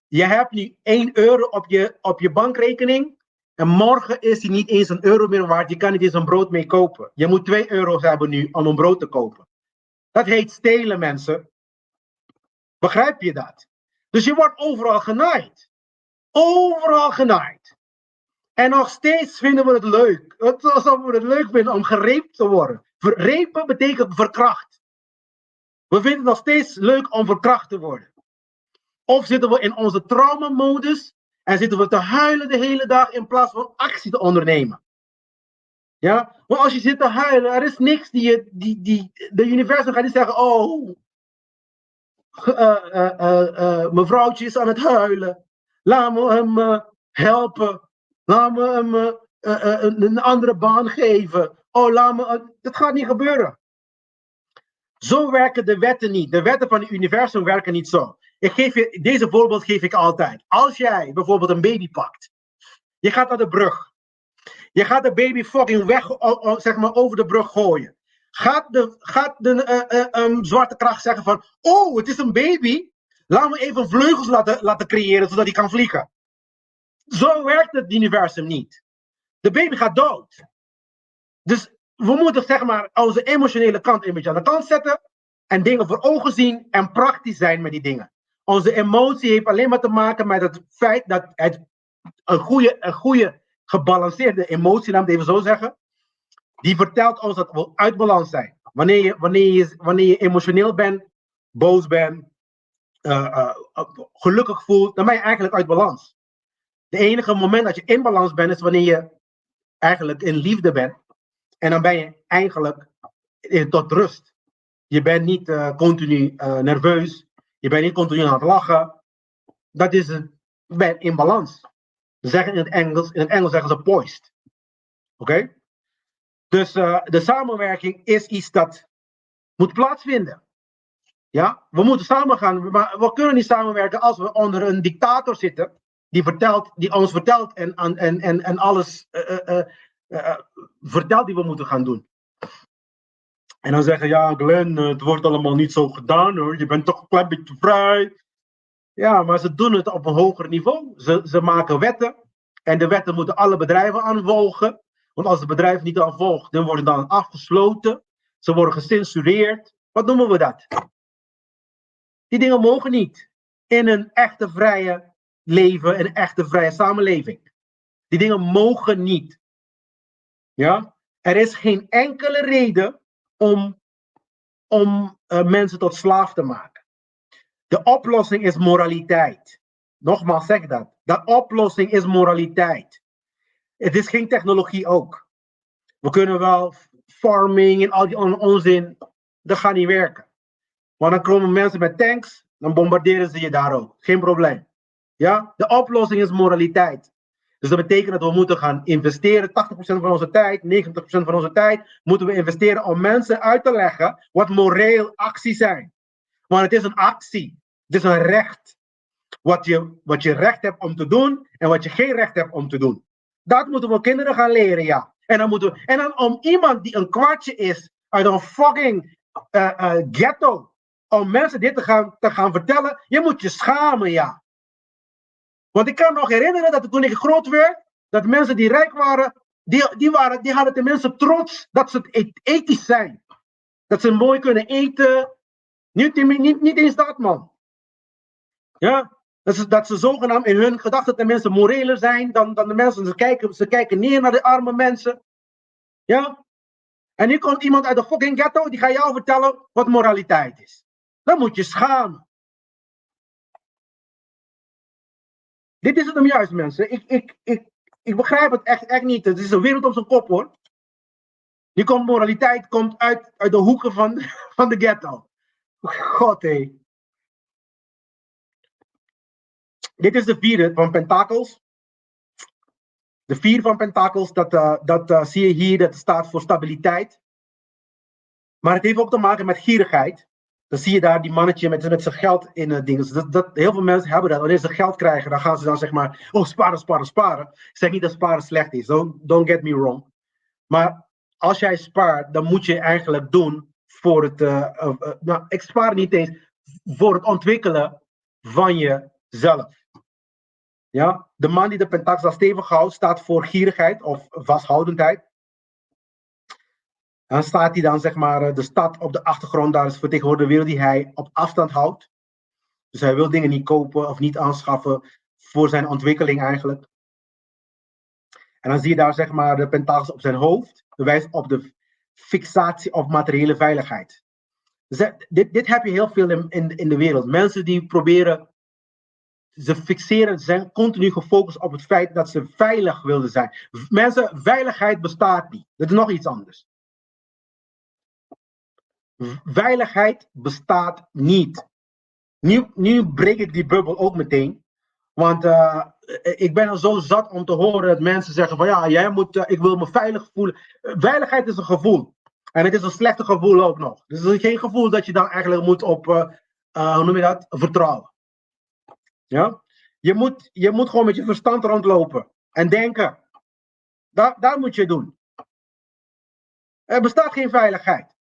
Je hebt nu 1 euro op je bankrekening. En morgen is die niet eens een euro meer waard. Je kan niet eens een brood mee kopen. Je moet 2 euro's hebben nu om een brood te kopen. Dat heet stelen, mensen. Begrijp je dat? Dus je wordt overal genaaid. Overal genaaid. En nog steeds vinden we het leuk. Het is alsof we het leuk vinden om gereept te worden. Repen betekent verkracht. We vinden het nog steeds leuk om verkracht te worden. Of zitten we in onze traumamodus en zitten we te huilen de hele dag in plaats van actie te ondernemen. Ja? Want als je zit te huilen, er is niks de universum gaat niet zeggen, oh, mevrouwtje is aan het huilen. Laat me hem helpen. Laat me hem een andere baan geven. Oh, dat gaat niet gebeuren. Zo werken de wetten niet. De wetten van het universum werken niet zo. Deze voorbeeld geef ik altijd. Als jij bijvoorbeeld een baby pakt. Je gaat naar de brug. Je gaat de baby fucking weg, zeg maar, over de brug gooien. Gaat de zwarte kracht zeggen van, oh, het is een baby. Laat me even vleugels laten creëren, zodat hij kan vliegen. Zo werkt het universum niet. De baby gaat dood. Dus we moeten, zeg maar, onze emotionele kant een beetje aan de kant zetten. En dingen voor ogen zien en praktisch zijn met die dingen. Onze emotie heeft alleen maar te maken met het feit dat het een goede gebalanceerde emotie, laat ik het even zo zeggen. Die vertelt ons dat we uit balans zijn. Wanneer je emotioneel bent, boos bent, gelukkig voelt, dan ben je eigenlijk uit balans. De enige moment dat je in balans bent, is wanneer je eigenlijk in liefde bent. En dan ben je eigenlijk tot rust. Je bent niet continu nerveus. Je bent niet continu aan het lachen. Dat is je bent in balans. Ze zeggen in het Engels zeggen ze poised. Oké? Dus de samenwerking is iets dat moet plaatsvinden. Ja? We moeten samen gaan, maar we kunnen niet samenwerken als we onder een dictator zitten die ons vertelt en alles vertelt die we moeten gaan doen. En dan zeggen, ja Glenn, het wordt allemaal niet zo gedaan hoor, je bent toch een klein beetje vrij. Ja, maar ze doen het op een hoger niveau. Ze maken wetten en de wetten moeten alle bedrijven aanvolgen. Want als het bedrijf niet dan volgt, dan worden dan afgesloten. Ze worden gecensureerd. Wat noemen we dat? Die dingen mogen niet in een echte vrije leven, een echte vrije samenleving. Die dingen mogen niet. Ja? Er is geen enkele reden om mensen tot slaaf te maken. De oplossing is moraliteit. Nogmaals zeg dat. De oplossing is moraliteit. Het is geen technologie ook. We kunnen wel farming en al die onzin. Dat gaat niet werken. Want dan komen mensen met tanks, dan bombarderen ze je daar ook. Geen probleem. Ja? De oplossing is moraliteit. Dus dat betekent dat we moeten gaan investeren. 80% van onze tijd, 90% van onze tijd moeten we investeren om mensen uit te leggen wat moreel acties zijn. Want het is een actie. Het is een recht. Wat je recht hebt om te doen en wat je geen recht hebt om te doen. Dat moeten we kinderen gaan leren, ja. En dan om iemand die een kwartje is uit een fucking ghetto, om mensen dit te gaan vertellen, je moet je schamen, ja. Want ik kan me nog herinneren dat toen ik groot werd, dat mensen die rijk waren, die hadden tenminste trots dat ze ethisch zijn. Dat ze mooi kunnen eten. Niet eens dat, man. Ja? Dat ze zogenaamd in hun gedachten tenminste moreler zijn dan de mensen. Ze kijken neer naar de arme mensen. Ja? En nu komt iemand uit de fucking ghetto, die gaat jou vertellen wat moraliteit is. Dan moet je schamen. Dit is het hem juist, mensen. Ik begrijp het echt niet. Het is een wereld op zijn kop, hoor. Moraliteit komt uit de hoeken van de ghetto. God, hé. Dit is de 4 van Pentakels. De 4 van Pentakels, dat zie je hier, dat staat voor stabiliteit. Maar het heeft ook te maken met gierigheid. Dan zie je daar die mannetje met zijn geld in het ding. Heel veel mensen hebben dat. Wanneer ze geld krijgen, dan gaan ze dan zeg maar, oh, sparen. Ik zeg niet dat sparen slecht is. Don't get me wrong. Maar als jij spaart, dan moet je eigenlijk doen voor het... ik spaar niet eens voor het ontwikkelen van jezelf. Ja? De man die de pentakels stevig houdt, staat voor gierigheid of vasthoudendheid. Dan staat hij dan, zeg maar, de stad op de achtergrond, daar is vertegenwoordigd de wereld die hij op afstand houdt. Dus hij wil dingen niet kopen of niet aanschaffen voor zijn ontwikkeling eigenlijk. En dan zie je daar, zeg maar, de pentakels op zijn hoofd, wijst op de fixatie op materiële veiligheid. Dus dit heb je heel veel in de wereld. Mensen die proberen, ze fixeren, zijn continu gefocust op het feit dat ze veilig wilden zijn. Mensen, veiligheid bestaat niet. Dat is nog iets anders. Veiligheid bestaat niet. Nu breek ik die bubbel ook meteen. Want ik ben er zo zat om te horen dat mensen zeggen van ja, ik wil me veilig voelen. Veiligheid is een gevoel. En het is een slechte gevoel ook nog. Dus het is geen gevoel dat je dan eigenlijk moet op, hoe noem je dat, vertrouwen. Ja? Je moet gewoon met je verstand rondlopen. En denken. Daar moet je doen. Er bestaat geen veiligheid.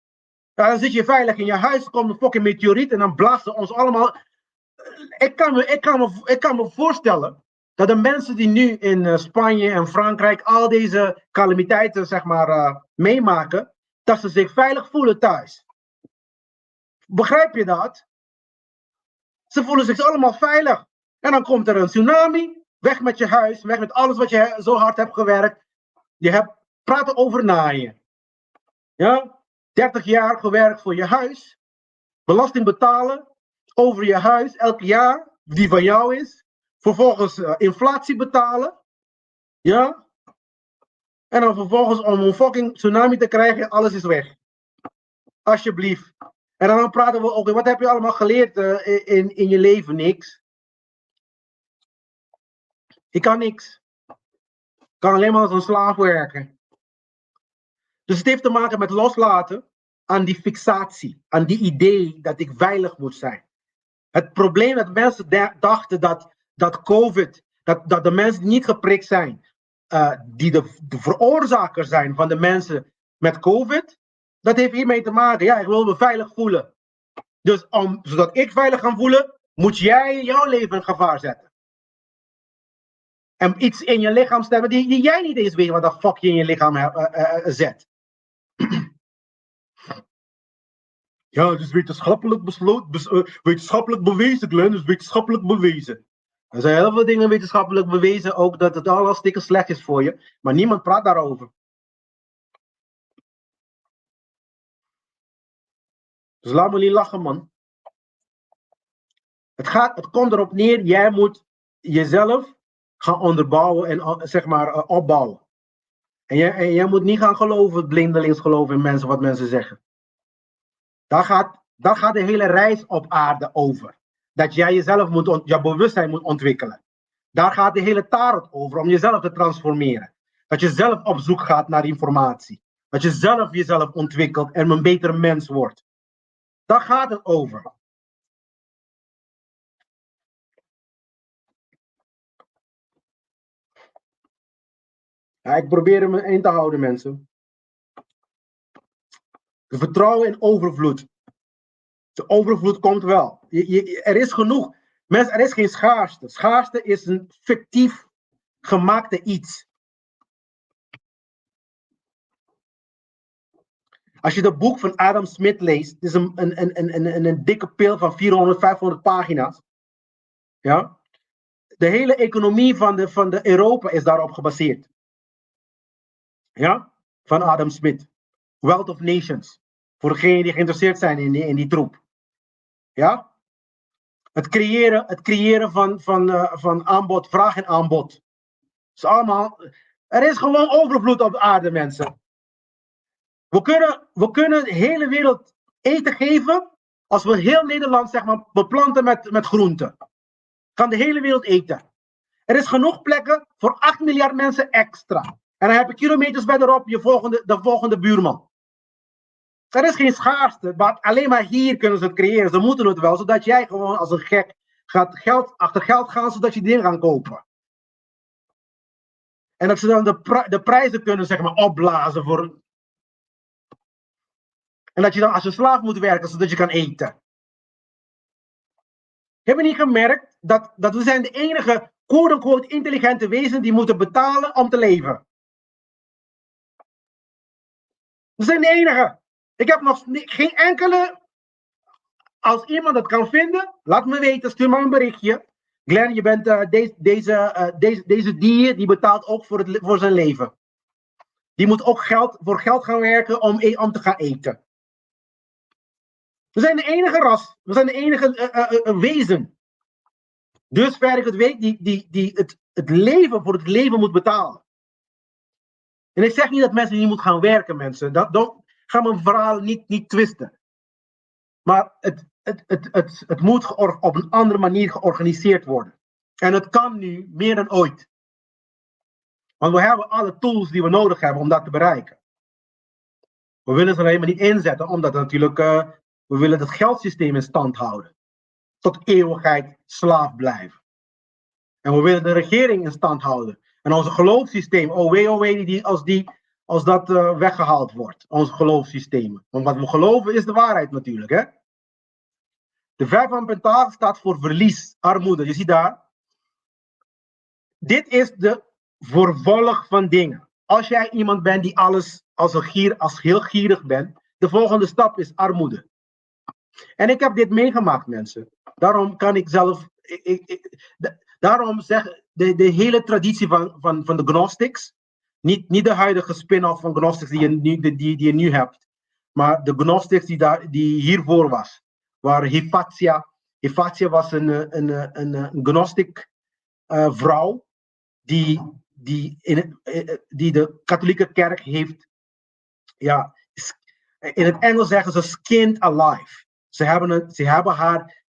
Ja, dan zit je veilig in je huis, komt een fucking meteoriet en dan blazen ons allemaal. Ik kan me voorstellen dat de mensen die nu in Spanje en Frankrijk al deze calamiteiten, zeg maar, meemaken, dat ze zich veilig voelen thuis. Begrijp je dat? Ze voelen zich allemaal veilig. En dan komt er een tsunami, weg met je huis, weg met alles wat je zo hard hebt gewerkt. Je hebt praten over naaien. Ja? 30 jaar gewerkt voor je huis, belasting betalen over je huis elk jaar, die van jou is, vervolgens inflatie betalen, ja, en dan vervolgens om een fucking tsunami te krijgen, alles is weg. Alsjeblieft. En dan praten we ook, wat heb je allemaal geleerd in je leven? Niks. Ik kan niks. Ik kan alleen maar als een slaaf werken. Dus het heeft te maken met loslaten aan die fixatie, aan die idee dat ik veilig moet zijn. Het probleem dat mensen dachten dat COVID, dat de mensen die niet geprikt zijn, die de veroorzaker zijn van de mensen met COVID, dat heeft hiermee te maken. Ja, ik wil me veilig voelen. Dus zodat ik veilig kan voelen, moet jij jouw leven in gevaar zetten. En iets in je lichaam stemmen die jij niet eens weet wat de fuck je in je lichaam zet. Ja, het is wetenschappelijk wetenschappelijk bewezen, Glenn. Het is wetenschappelijk bewezen. Er zijn heel veel dingen wetenschappelijk bewezen, ook dat het al stikken slecht is voor je. Maar niemand praat daarover. Dus laat me niet lachen, man. Het komt erop neer, jij moet jezelf gaan onderbouwen en zeg maar opbouwen. En jij moet niet gaan geloven, blindelings geloven in mensen, wat mensen zeggen. Daar gaat de hele reis op aarde over. Dat jij jezelf je bewustzijn moet ontwikkelen. Daar gaat de hele tarot over, om jezelf te transformeren. Dat je zelf op zoek gaat naar informatie. Dat je zelf jezelf ontwikkelt en een betere mens wordt. Daar gaat het over. Ja, ik probeer hem in te houden, mensen. De vertrouwen in overvloed. De overvloed komt wel. Er is genoeg. Mensen, er is geen schaarste. Schaarste is een fictief gemaakte iets. Als je het boek van Adam Smith leest, het is een dikke pil van 400, 500 pagina's. Ja? De hele economie van de Europa is daarop gebaseerd. Ja? Van Adam Smith. Wealth of Nations. Voor degenen die geïnteresseerd zijn in die troep. Ja? Het creëren van aanbod, vraag en aanbod. Dus allemaal, er is gewoon overvloed op de aarde, mensen. We kunnen de hele wereld eten geven als we heel Nederland zeg maar beplanten met groenten. Kan de hele wereld eten. Er is genoeg plekken voor 8 miljard mensen extra. En dan heb je kilometers verderop de volgende buurman. Er is geen schaarste, maar alleen maar hier kunnen ze het creëren. Ze moeten het wel, zodat jij gewoon als een gek gaat achter geld gaan, zodat je dingen kan kopen. En dat ze dan de prijzen kunnen zeg maar opblazen voor. En dat je dan als een slaaf moet werken, zodat je kan eten. Heb je niet gemerkt dat we zijn de enige quote-unquote intelligente wezens die moeten betalen om te leven? We zijn de enige. Ik heb nog geen enkele. Als iemand het kan vinden, laat me weten, stuur maar een berichtje. Glenn, je bent deze dier, die betaalt ook voor zijn leven. Die moet ook voor geld gaan werken om te gaan eten. We zijn de enige ras. We zijn de enige wezen. Dus ver ik het weet, die het leven voor het leven moet betalen. En ik zeg niet dat mensen niet moeten gaan werken, mensen. Ga mijn verhaal niet twisten. Maar het moet op een andere manier georganiseerd worden. En het kan nu meer dan ooit. Want we hebben alle tools die we nodig hebben om dat te bereiken. We willen ze er helemaal niet inzetten, omdat natuurlijk we willen het geldsysteem in stand houden. Tot eeuwigheid slaaf blijven. En we willen de regering in stand houden. En ons geloofssysteem, oh wee, als dat weggehaald wordt. Ons geloofssysteem. Want wat we geloven is de waarheid natuurlijk. Hè? De 5 van Pentakel staat voor verlies, armoede. Je ziet daar. Dit is de vervolg van dingen. Als jij iemand bent die alles als heel gierig bent, de volgende stap is armoede. En ik heb dit meegemaakt, mensen. Daarom kan ik zelf. Daarom zeg de hele traditie van de Gnostics. Niet de huidige spin-off van Gnostics die je nu hebt. Maar de Gnostics die hiervoor was. Waar Hypatia was een Gnostic vrouw. Die de katholieke kerk heeft. Ja, in het Engels zeggen ze skinned alive. Ze hebben haar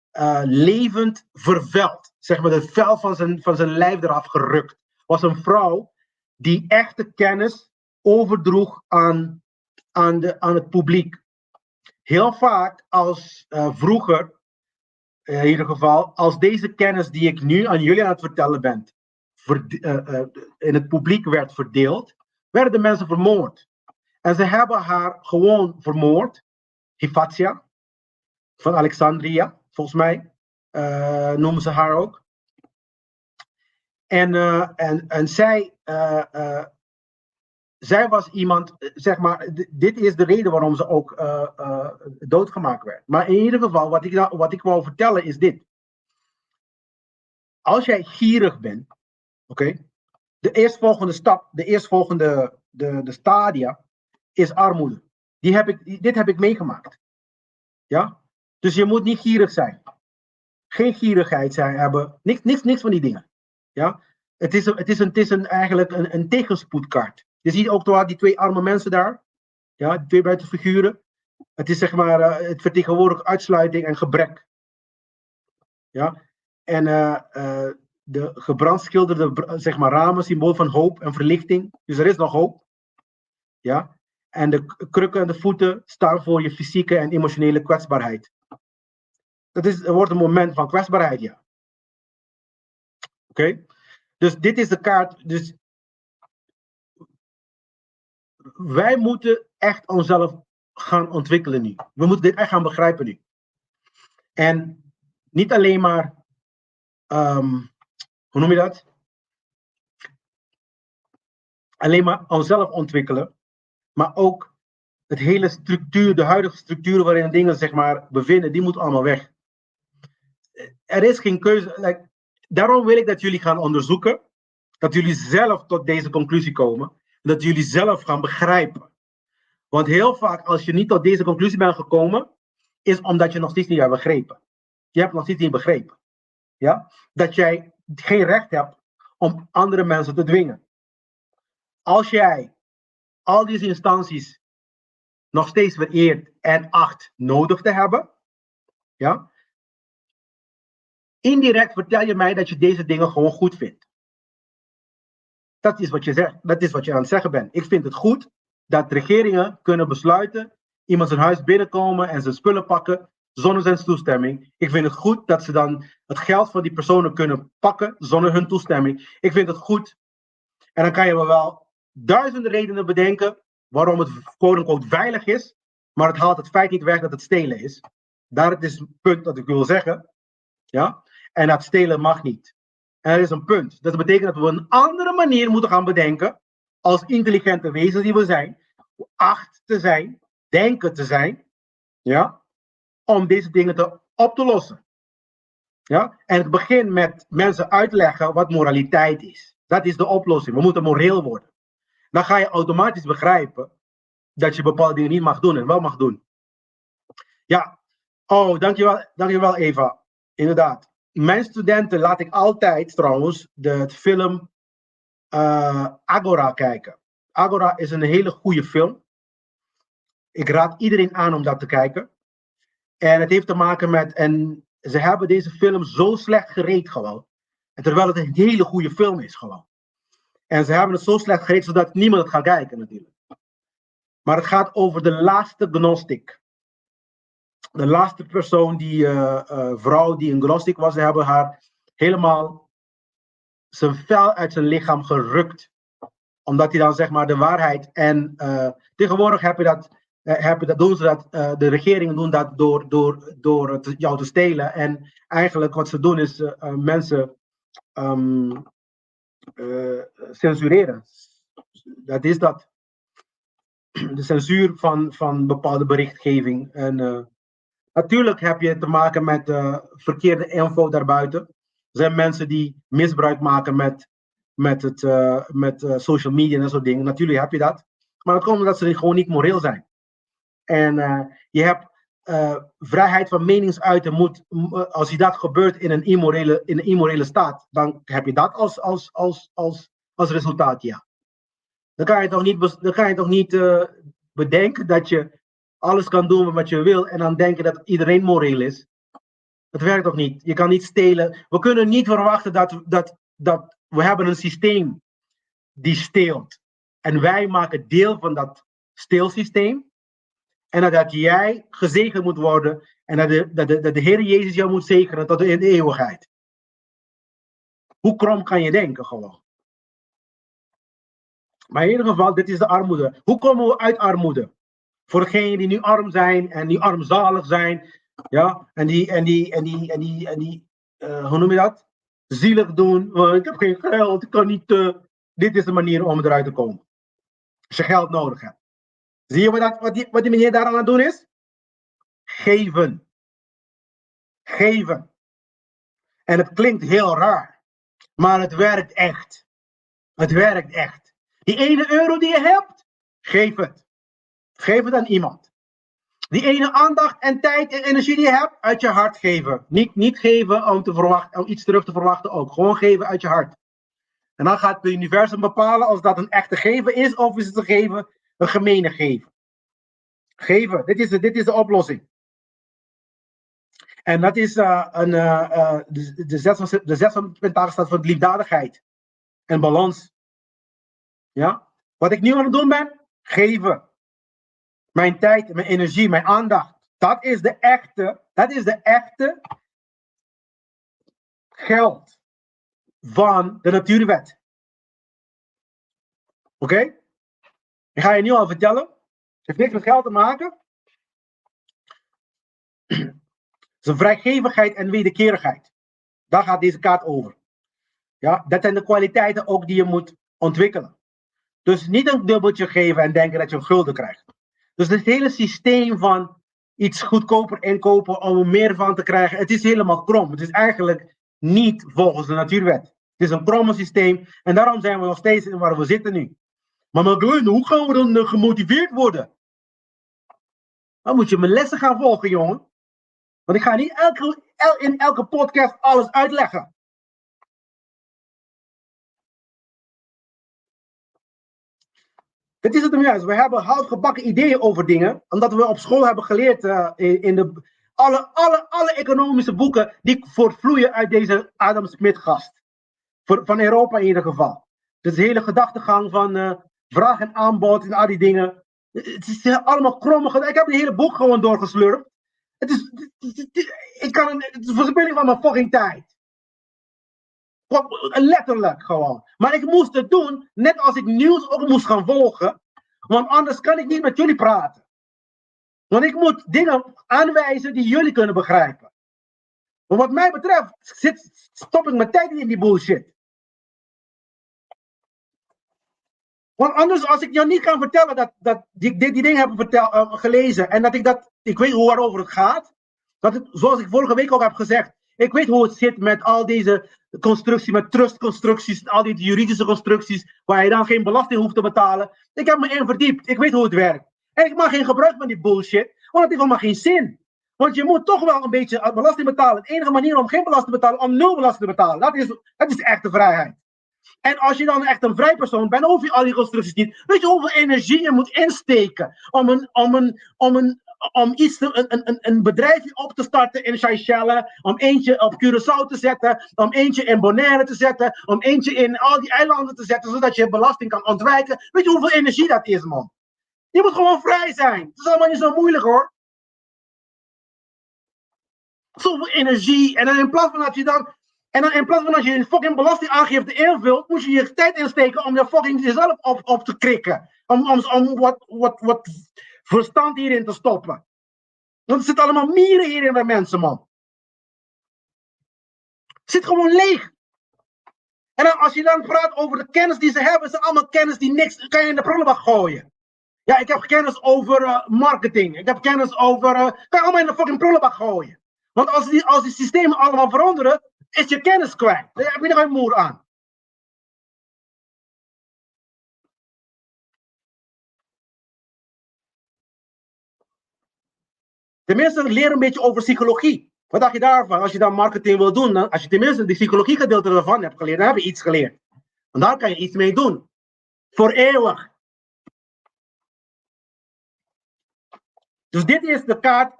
levend verveld. Zeg maar, het vel van zijn lijf eraf gerukt. Was een vrouw die echte kennis overdroeg aan het publiek. Heel vaak als vroeger, in ieder geval, als deze kennis die ik nu aan jullie aan het vertellen ben, in het publiek werd verdeeld, werden de mensen vermoord. En ze hebben haar gewoon vermoord. Hypatia van Alexandria, volgens mij noemen ze haar ook. En zij was iemand, zeg maar, dit is de reden waarom ze ook doodgemaakt werd. Maar in ieder geval, wat ik wou vertellen is dit. Als jij gierig bent, oké, de eerstvolgende stap, de eerstvolgende de stadia is armoede. Dit heb ik meegemaakt. Ja? Dus je moet niet gierig zijn. Geen gierigheid hebben. Niks van die dingen. Ja? Het is eigenlijk een tegenspoedkaart. Je ziet ook die twee arme mensen daar. Ja, die twee buitenfiguren. Het is zeg maar, het vertegenwoordigt uitsluiting en gebrek. Ja? En de gebrandschilderde zeg maar, ramen, symbool van hoop en verlichting. Dus er is nog hoop. Ja? En de krukken en de voeten staan voor je fysieke en emotionele kwetsbaarheid. Er wordt een moment van kwetsbaarheid, ja. Oké? Dus dit is de kaart. Dus wij moeten echt onszelf gaan ontwikkelen nu. We moeten dit echt gaan begrijpen nu. En niet alleen maar, hoe noem je dat? Alleen maar onszelf ontwikkelen, maar ook het hele structuur, de huidige structuren waarin dingen zeg maar bevinden, die moet allemaal weg. Er is geen keuze. Daarom wil ik dat jullie gaan onderzoeken, dat jullie zelf tot deze conclusie komen, dat jullie zelf gaan begrijpen. Want heel vaak, als je niet tot deze conclusie bent gekomen, is omdat je nog steeds niet hebt begrepen. Je hebt nog steeds niet begrepen. Ja? Dat jij geen recht hebt om andere mensen te dwingen. Als jij al deze instanties nog steeds vereert en acht nodig te hebben, ja, indirect vertel je mij dat je deze dingen gewoon goed vindt. Dat is wat je zegt. Dat is wat je aan het zeggen bent. Ik vind het goed dat regeringen kunnen besluiten iemand zijn huis binnenkomen en zijn spullen pakken zonder zijn toestemming. Ik vind het goed dat ze dan het geld van die personen kunnen pakken zonder hun toestemming. Ik vind het goed. En dan kan je wel duizenden redenen bedenken waarom het quote-unquote veilig is, maar het haalt het feit niet weg dat het stelen is. Dat is het punt dat ik wil zeggen. Ja? En dat stelen mag niet. En er is een punt. Dat betekent dat we een andere manier moeten gaan bedenken, als intelligente wezens die we zijn, acht te zijn, denken te zijn, ja, om deze dingen op te lossen. Ja? En het begint met mensen uitleggen wat moraliteit is. Dat is de oplossing. We moeten moreel worden. Dan ga je automatisch begrijpen dat je bepaalde dingen niet mag doen en wel mag doen. Ja, oh, dankjewel Eva. Inderdaad. Mijn studenten laat ik altijd trouwens de film Agora kijken. Agora is een hele goede film. Ik raad iedereen aan om dat te kijken. En het heeft te maken met, en ze hebben deze film zo slecht gereed gewoon. En terwijl het een hele goede film is gewoon. En ze hebben het zo slecht gereed zodat niemand het gaat kijken natuurlijk. Maar het gaat over de laatste gnostic. De laatste persoon, vrouw die een gnostic was, ze hebben haar helemaal zijn vel uit zijn lichaam gerukt. Omdat hij dan zeg maar de waarheid en tegenwoordig doen ze dat, de regeringen doen dat door jou te stelen. En eigenlijk wat ze doen is mensen censureren. Dat is dat. De censuur van bepaalde berichtgeving. En natuurlijk heb je te maken met verkeerde info daarbuiten. Er zijn mensen die misbruik maken met social media en dat soort dingen. Natuurlijk heb je dat. Maar dat komt omdat ze gewoon niet moreel zijn. En je hebt vrijheid van meningsuiten. Als je dat gebeurt in een immorele staat, dan heb je dat als resultaat, ja. Dan kan je toch niet bedenken dat je alles kan doen wat je wil en dan denken dat iedereen moreel is. Dat werkt toch niet? Je kan niet stelen. We kunnen niet verwachten dat we hebben een systeem die steelt. En wij maken deel van dat steelsysteem. En dat jij gezegend moet worden. En dat de Heer Jezus jou moet zegenen tot in de eeuwigheid. Hoe krom kan je denken gewoon? Maar in ieder geval, dit is de armoede. Hoe komen we uit armoede? Voor degenen die nu arm zijn en die armzalig zijn. Ja, hoe noem je dat? zielig doen. Ik heb geen geld, ik kan niet. Dit is de manier om eruit te komen. Als je geld nodig hebt. Zie je wat die meneer daar aan het doen is? Geven. Geven. En het klinkt heel raar. Maar het werkt echt. Het werkt echt. Die ene euro die je hebt, geef het. Geef het aan iemand. Die ene aandacht en tijd en energie die je hebt, uit je hart geven. Niet geven om iets terug te verwachten ook. Gewoon geven uit je hart. En dan gaat het universum bepalen of dat een echte geven is of is het een gemene geven. Geven, dit is de oplossing. En dat is de zes van Pentakel staat voor liefdadigheid en balans. Ja? Wat ik nu aan het doen ben, geven. Mijn tijd, mijn energie, mijn aandacht. Dat is de echte geld van de natuurwet. Oké? Ik ga je nu al vertellen. Het heeft niks met geld te maken. Het is een vrijgevigheid en wederkerigheid. Daar gaat deze kaart over. Ja, dat zijn de kwaliteiten ook die je moet ontwikkelen. Dus niet een dubbeltje geven en denken dat je een gulden krijgt. Dus het hele systeem van iets goedkoper inkopen om er meer van te krijgen, het is helemaal krom. Het is eigenlijk niet volgens de natuurwet. Het is een kromme systeem en daarom zijn we nog steeds waar we zitten nu. Maar Glenn, hoe gaan we dan gemotiveerd worden? Dan moet je mijn lessen gaan volgen, jongen. Want ik ga niet in elke podcast alles uitleggen. Het is het hem juist. We hebben halfgebakken ideeën over dingen, omdat we op school hebben geleerd in alle economische boeken die voortvloeien uit deze Adam Smith-gast. Van Europa in ieder geval. Dus de hele gedachtegang van vraag en aanbod en al die dingen. Het is allemaal krommig. Ik heb het hele boek gewoon doorgeslurpt. Het is verspilling van mijn fucking tijd. Letterlijk gewoon. Maar ik moest het doen, net als ik nieuws ook moest gaan volgen. Want anders kan ik niet met jullie praten. Want ik moet dingen aanwijzen die jullie kunnen begrijpen. Maar wat mij betreft stop ik mijn tijd niet in die bullshit. Want anders, als ik jou niet kan vertellen dat ik die dingen heb gelezen en dat ik weet waarover het gaat, zoals ik vorige week ook heb gezegd, ik weet hoe het zit met al deze constructies, met trustconstructies, al die juridische constructies, waar je dan geen belasting hoeft te betalen. Ik heb me in verdiept, ik weet hoe het werkt. En ik maak geen gebruik van die bullshit, want het heeft helemaal geen zin. Want je moet toch wel een beetje belasting betalen. De enige manier om geen belasting te betalen, om nul belasting te betalen. Dat is echte vrijheid. En als je dan echt een vrij persoon bent, hoef je al die constructies niet. Weet je hoeveel energie je moet insteken om een bedrijfje op te starten in Seychelles, om eentje op Curaçao te zetten, om eentje in Bonaire te zetten, om eentje in al die eilanden te zetten, zodat je belasting kan ontwijken. Weet je hoeveel energie dat is, man? Je moet gewoon vrij zijn. Het is allemaal niet zo moeilijk, hoor. Zoveel energie. En dan in plaats van dat je dan... En dan in plaats van dat je een fucking belastingaangifte invult, moet je je tijd insteken om je fucking jezelf op te krikken. Om wat verstand hierin te stoppen. Want er zitten allemaal mieren hierin bij mensen, man. Het zit gewoon leeg. En dan, als je dan praat over de kennis die ze hebben, is het allemaal kennis die niks kan je in de prullenbak gooien. Ja, ik heb kennis over marketing. Ik heb kennis over... kan je allemaal in de fucking prullenbak gooien. Want als die systemen allemaal veranderen, is je kennis kwijt. Daar heb je nog geen moer aan. Tenminste, leer een beetje over psychologie. Wat dacht je daarvan? Als je dan marketing wil doen, als je tenminste de psychologie gedeelte ervan hebt geleerd, dan heb je iets geleerd. En daar kan je iets mee doen. Voor eeuwig. Dus dit is de kaart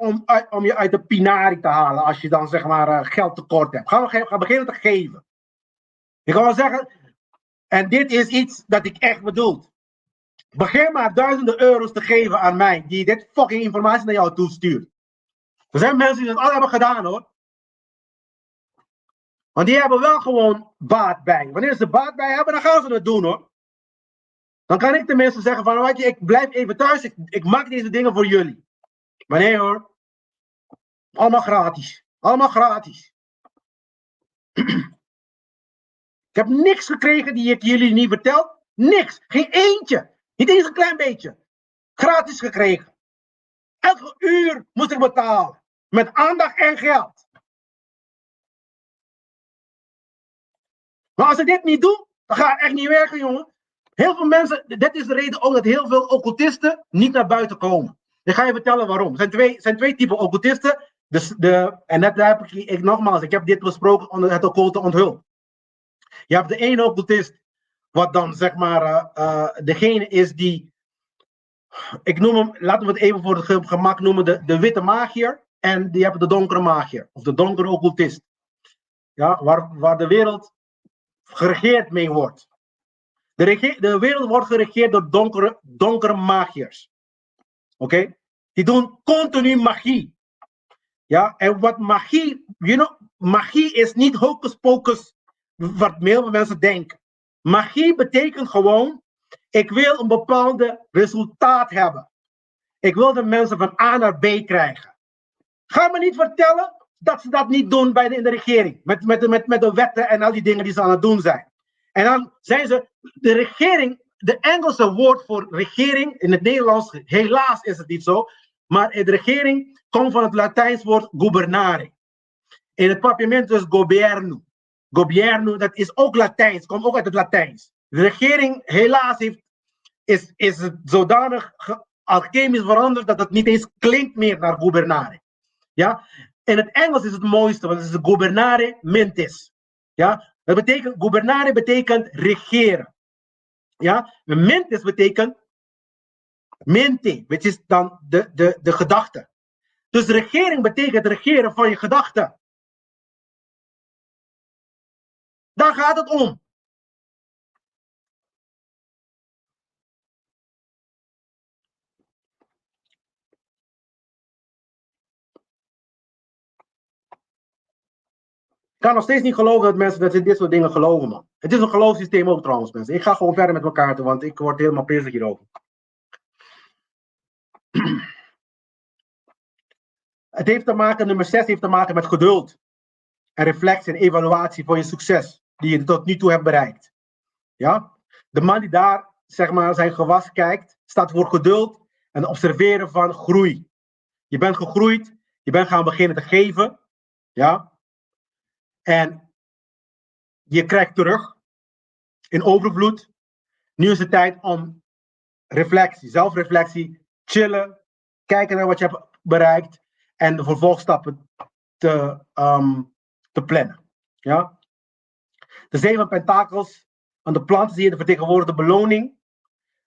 om je uit de pinari te halen als je dan zeg maar geld tekort hebt. Ga beginnen te geven. Ik ga wel zeggen, en dit is iets dat ik echt bedoel. Begin maar duizenden euro's te geven aan mij, die dit fucking informatie naar jou toestuurt. Er zijn mensen die dat al hebben gedaan, hoor. Want die hebben wel gewoon baat bij. Wanneer ze baat bij hebben, dan gaan ze het doen, hoor. Dan kan ik tenminste zeggen van, weet je, ik blijf even thuis, ik maak deze dingen voor jullie. Maar nee, hoor. Allemaal gratis. Allemaal gratis. Ik heb niks gekregen die ik jullie niet vertel. Niks. Geen eentje. Niet eens een klein beetje. Gratis gekregen. Elke uur moest ik betalen. Met aandacht en geld. Maar als ik dit niet doe, dan gaat het echt niet werken, jongen. Heel veel mensen, dit is de reden ook dat heel veel occultisten niet naar buiten komen. Ik ga je vertellen waarom. Er zijn twee typen occultisten. Dus en dat heb ik nogmaals, ik heb dit besproken onder het occulte onthuld. Je hebt de ene occultist, wat dan zeg maar degene is die, ik noem hem, laten we het even voor het gemak noemen, de witte magier. En die hebben de donkere magier, of de donkere occultist. Ja, waar de wereld geregeerd mee wordt. De wereld wordt geregeerd door donkere magiërs. Oké? Die doen continu magie. Ja, en wat magie, magie is niet hocus pocus, wat veel mensen denken. Magie betekent gewoon, ik wil een bepaalde resultaat hebben. Ik wil de mensen van A naar B krijgen. Ga me niet vertellen dat ze dat niet doen in de regering. Met de wetten en al die dingen die ze aan het doen zijn. En dan zijn ze, de regering, de Engelse woord voor regering, in het Nederlands, helaas is het niet zo, maar de regering komt van het Latijns woord gubernare. In het papiamento is governo. Governo, dat is ook Latijns, komt ook uit het Latijns. De regering, helaas, is het zodanig alchemisch veranderd dat het niet eens klinkt meer naar gubernare. Ja? In het Engels is het mooiste, want het is gubernare mentis. Ja? Dat betekent, gubernare betekent regeren. Ja? Mentis betekent mente, which is dan de gedachte. Dus regering betekent regeren van je gedachten. Daar gaat het om. Ik kan nog steeds niet geloven dat mensen dat ze dit soort dingen geloven, man. Het is een geloofssysteem ook trouwens, mensen. Ik ga gewoon verder met mijn kaarten, want ik word helemaal pissig hierover. Het heeft te maken, nummer 6 heeft te maken met geduld. En reflectie en evaluatie van je succes, die je tot nu toe hebt bereikt. Ja? De man die daar, zeg maar, zijn gewas kijkt, staat voor geduld en observeren van groei. Je bent gegroeid, je bent gaan beginnen te geven. Ja? En je krijgt terug in overvloed. Nu is het tijd om reflectie, zelfreflectie, chillen, kijken naar wat je hebt bereikt en de vervolgstappen te plannen. Ja? De 7 pentakels aan de planten zie je de vertegenwoordigde beloning.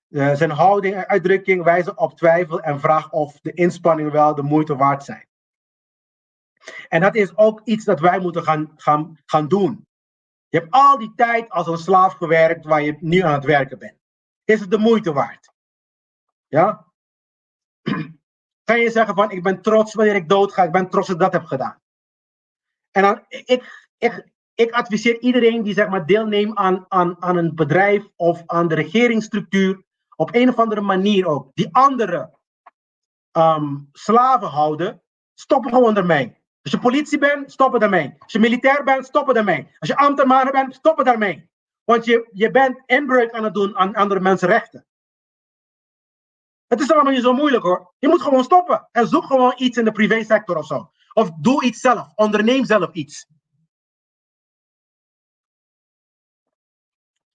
Zijn houding en uitdrukking wijzen op twijfel en vraag of de inspanningen wel de moeite waard zijn. En dat is ook iets dat wij moeten gaan doen. Je hebt al die tijd als een slaaf gewerkt waar je nu aan het werken bent. Is het de moeite waard? Ja? Kan je zeggen van, ik ben trots wanneer ik doodga, ik ben trots dat ik dat heb gedaan. En dan, ik adviseer iedereen die zeg maar deelneemt aan een bedrijf of aan de regeringsstructuur, op een of andere manier ook, die andere slaven houden, stoppen gewoon ermee. Als je politie bent, stoppen ermee. Als je militair bent, stoppen ermee. Als je ambtenaar bent, stoppen daarmee. Want je bent inbreuk aan het doen aan andere mensen rechten. Het is allemaal niet zo moeilijk hoor. Je moet gewoon stoppen. En zoek gewoon iets in de privésector of zo. Of doe iets zelf. Onderneem zelf iets.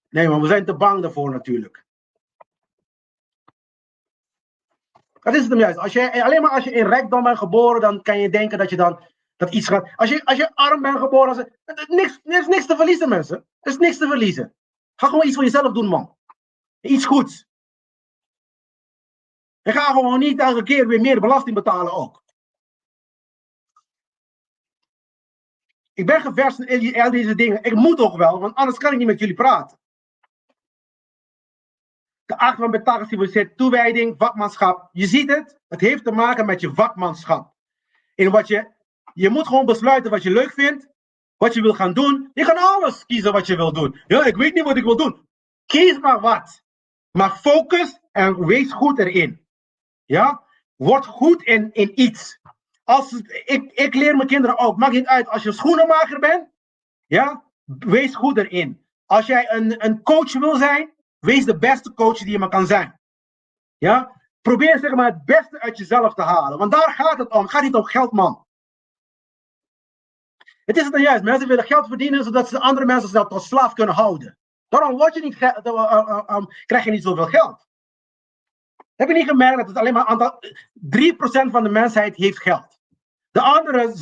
Nee, maar we zijn te bang daarvoor natuurlijk. Dat is het hem juist. Alleen maar als je in rijkdom bent geboren, dan kan je denken dat je dan dat iets gaat. Als je arm bent geboren, er is niks te verliezen, mensen. Er is niks te verliezen. Ga gewoon iets voor jezelf doen, man. Iets goeds. En ga gewoon niet elke keer weer meer belasting betalen ook. Ik ben geverst in al deze dingen. Ik moet toch wel, want anders kan ik niet met jullie praten. De 8 van Betaga symboliseert toewijding, vakmanschap. Je ziet het, het heeft te maken met je vakmanschap. In wat je moet gewoon besluiten wat je leuk vindt, wat je wil gaan doen. Je kan alles kiezen wat je wil doen. Ja, ik weet niet wat ik wil doen. Kies maar wat. Maar focus en wees goed erin. Ja? Word goed in iets. Ik leer mijn kinderen ook, maakt niet uit, als je schoenenmaker bent, ja, wees goed erin. Als jij een coach wil zijn, wees de beste coach die je maar kan zijn. Ja? Probeer zeg maar het beste uit jezelf te halen. Want daar gaat het om. Het gaat niet om geld, man. Het is het dan juist. Mensen willen geld verdienen zodat ze andere mensen tot slaaf kunnen houden. Daarom krijg je niet zoveel geld. Heb je niet gemerkt dat het alleen maar 3% van de mensheid heeft geld? De andere